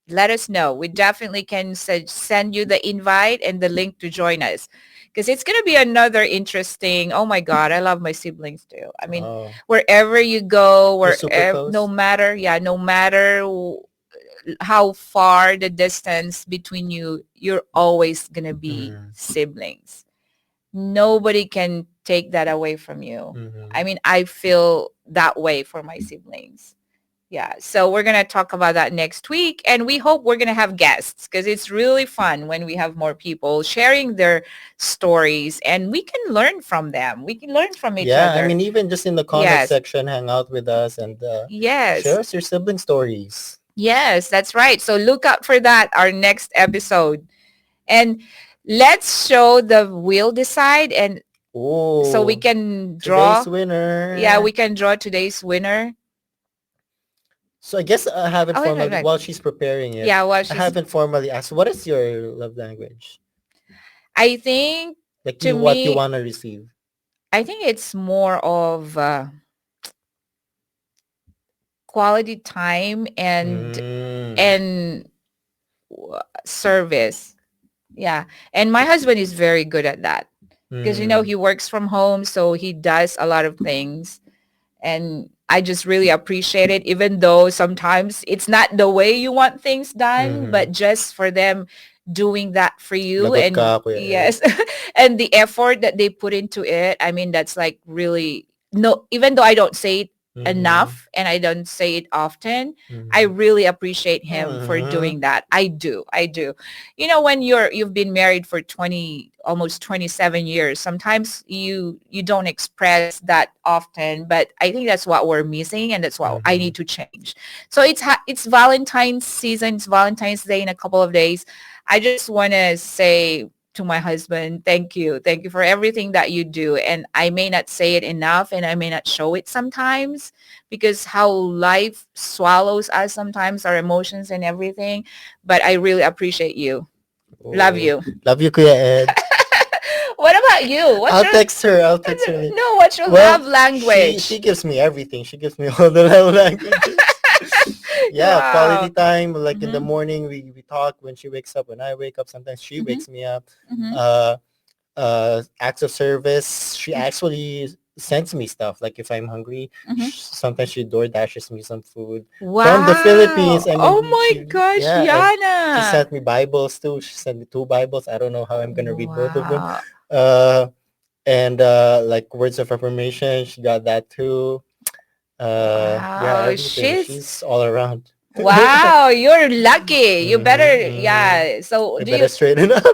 let us know. We definitely can send you the invite and the link to join us, because it's going to be another interesting. Oh my God, I love my siblings too. I mean, Oh, wherever you go, you're super wherever, close? no matter how far the distance between you, you're always going to be siblings. Nobody can take that away from you. I mean, I feel that way for my siblings. Yeah. So we're going to talk about that next week. And we hope we're going to have guests, because it's really fun when we have more people sharing their stories, and we can learn from them. We can learn from each Yeah, other. I mean, even just in the comment Yes. section, hang out with us and Yes. share us your sibling stories. Yes, that's right. So look out for that, our next episode. And let's show the wheel decide, and Oh, so we can draw. today's winner. Yeah, we can draw today's winner. So I guess I haven't Oh, wait, formally, wait. while she's preparing it, Yeah, well, I haven't formally asked, what is your love language? I think Like to what you me, want to receive? I think it's more of quality time and service. Yeah. And my husband is very good at that, because, he works from home, so he does a lot of things. And I just really appreciate it, even though sometimes it's not the way you want things done, but just for them doing that for you. Lagot And ka, Kuya Ed. yes, and the effort that they put into it, I mean, that's like really, no, even though I don't say it enough and I don't say it often, I really appreciate him for doing that. I do. When you've been married for almost 27 years, sometimes you don't express that often, but I think that's what we're missing, and that's what I need to change. So it's Valentine's season. It's Valentine's Day in a couple of days. I just want to say to my husband, thank you for everything that you do. And I may not say it enough, and I may not show it sometimes, because how life swallows us sometimes, our emotions and everything, but I really appreciate you. Love you. Love you, Kuya Ed. What about you? I'll text her. No, what's your love language? She gives me everything. She gives me all the love languages. Yeah, Wow. quality time. Like in the morning, we talk when she wakes up. When I wake up, sometimes she wakes me up. Acts of service. She actually sends me stuff. Like if I'm hungry, sometimes she door dashes me some food from the Philippines. I mean, oh my gosh, and Yana. she sent me Bibles too. She sent me 2 Bibles. I don't know how I'm gonna read both of them. And like words of affirmation, she got that too. Yeah, everything. She's all around. Wow, you're lucky. You better, yeah. So I better straighten up.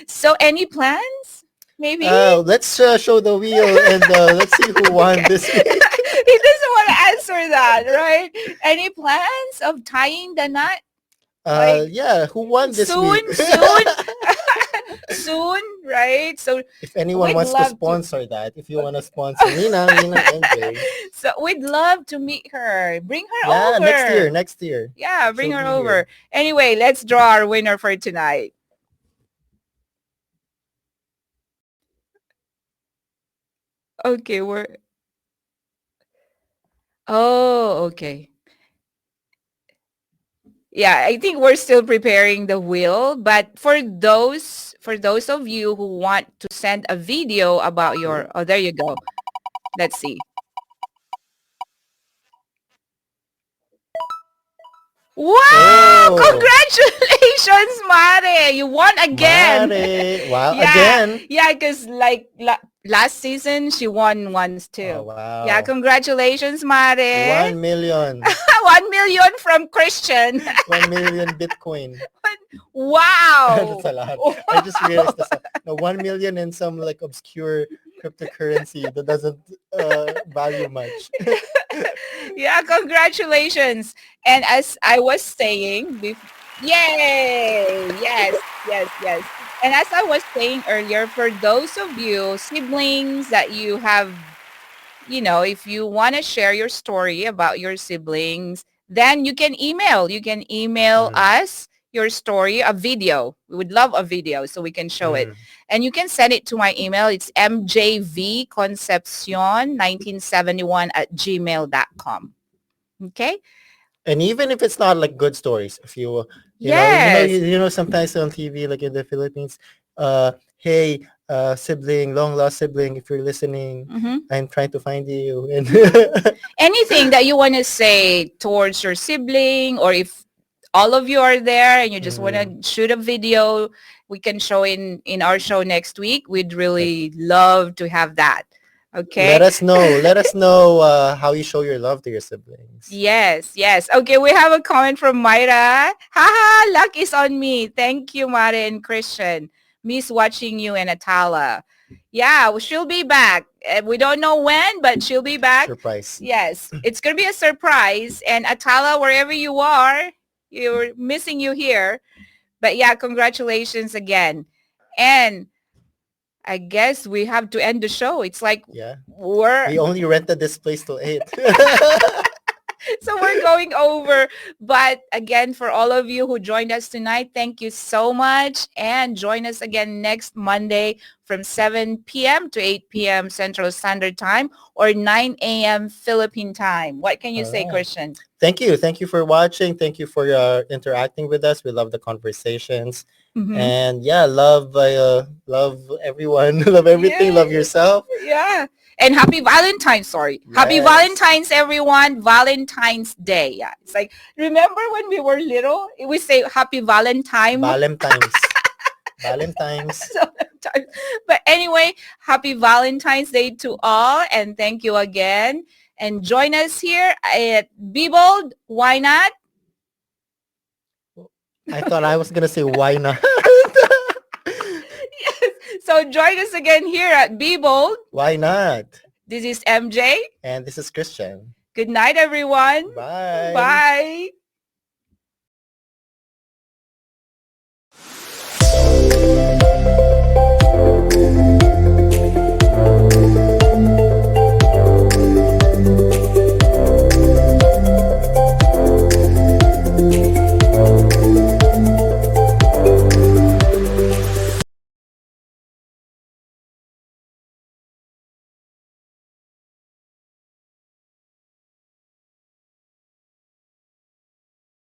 So any plans? Maybe? Let's show the wheel and let's see who won this week. He doesn't want to answer that, right? Any plans of tying the knot? Yeah, who won this week? Soon, right? So if anyone wants to sponsor that, if you want to sponsor Nina, NJ. So we'd love to meet her. Bring her over. Yeah, next year. Yeah, bring her over. Anyway, let's draw our winner for tonight. Okay, okay. Yeah, I think we're still preparing the wheel, but for those of you who want to send a video about there you go. Let's see. Wow! Oh. Congratulations, Mare! You won again. Mare. Wow, yeah, again? Yeah, because like last season, she won once too. Oh, wow. Yeah, congratulations, Mare. 1 million. 1 million from Christian. 1 million Bitcoin. Wow. That's a lot. I just realized that's 1 million and some like obscure cryptocurrency that doesn't value much. Yeah, congratulations. And as I was saying, yay! Yes, yes, yes. And as I was saying earlier, for those of you siblings that you have, if you want to share your story about your siblings, then you can email. You can email us your story, a video. We would love a video so we can show it. And you can send it to my email. It's mjvconcepcion1971@gmail.com. Okay? And even if it's not like good stories, if Yes. sometimes on TV, like in the Philippines, hey, sibling, long lost sibling, if you're listening, I'm trying to find you. And Anything that you want to say towards your sibling, or if all of you are there and you just want to shoot a video, we can show in our show next week. We'd really love to have that. Okay. Let us know. Let us know how you show your love to your siblings. Yes, yes. Okay, we have a comment from Myra. Haha, luck is on me. Thank you, Mara and Christian. Miss watching you and Atala. Yeah, well, she'll be back. We don't know when, but she'll be back. Surprise. Yes, it's going to be a surprise. And Atala, wherever you are, you're missing you here. But yeah, congratulations again. And I guess we have to end the show. It's like we only rented this place till 8. So we're going over. But again, for all of you who joined us tonight, thank you so much. And join us again next Monday from 7 p.m. to 8 p.m. Central Standard Time or 9 a.m. Philippine time. What can you say, Christian? Thank you. Thank you for watching. Thank you for interacting with us. We love the conversations. And love everyone. Love everything. Love yourself. Yeah. And happy Valentine's, Happy Valentine's, everyone. Valentine's Day. Yeah. It's like, remember when we were little, we say happy Valentine. Valentine's. Valentine's. But anyway, happy Valentine's Day to all. And thank you again. And join us here at Be Bold. Why not? I thought I was going to say why not. So join us again here at Be Bold. Why not? This is MJ. And this is Christian. Good night, everyone. Bye. Bye.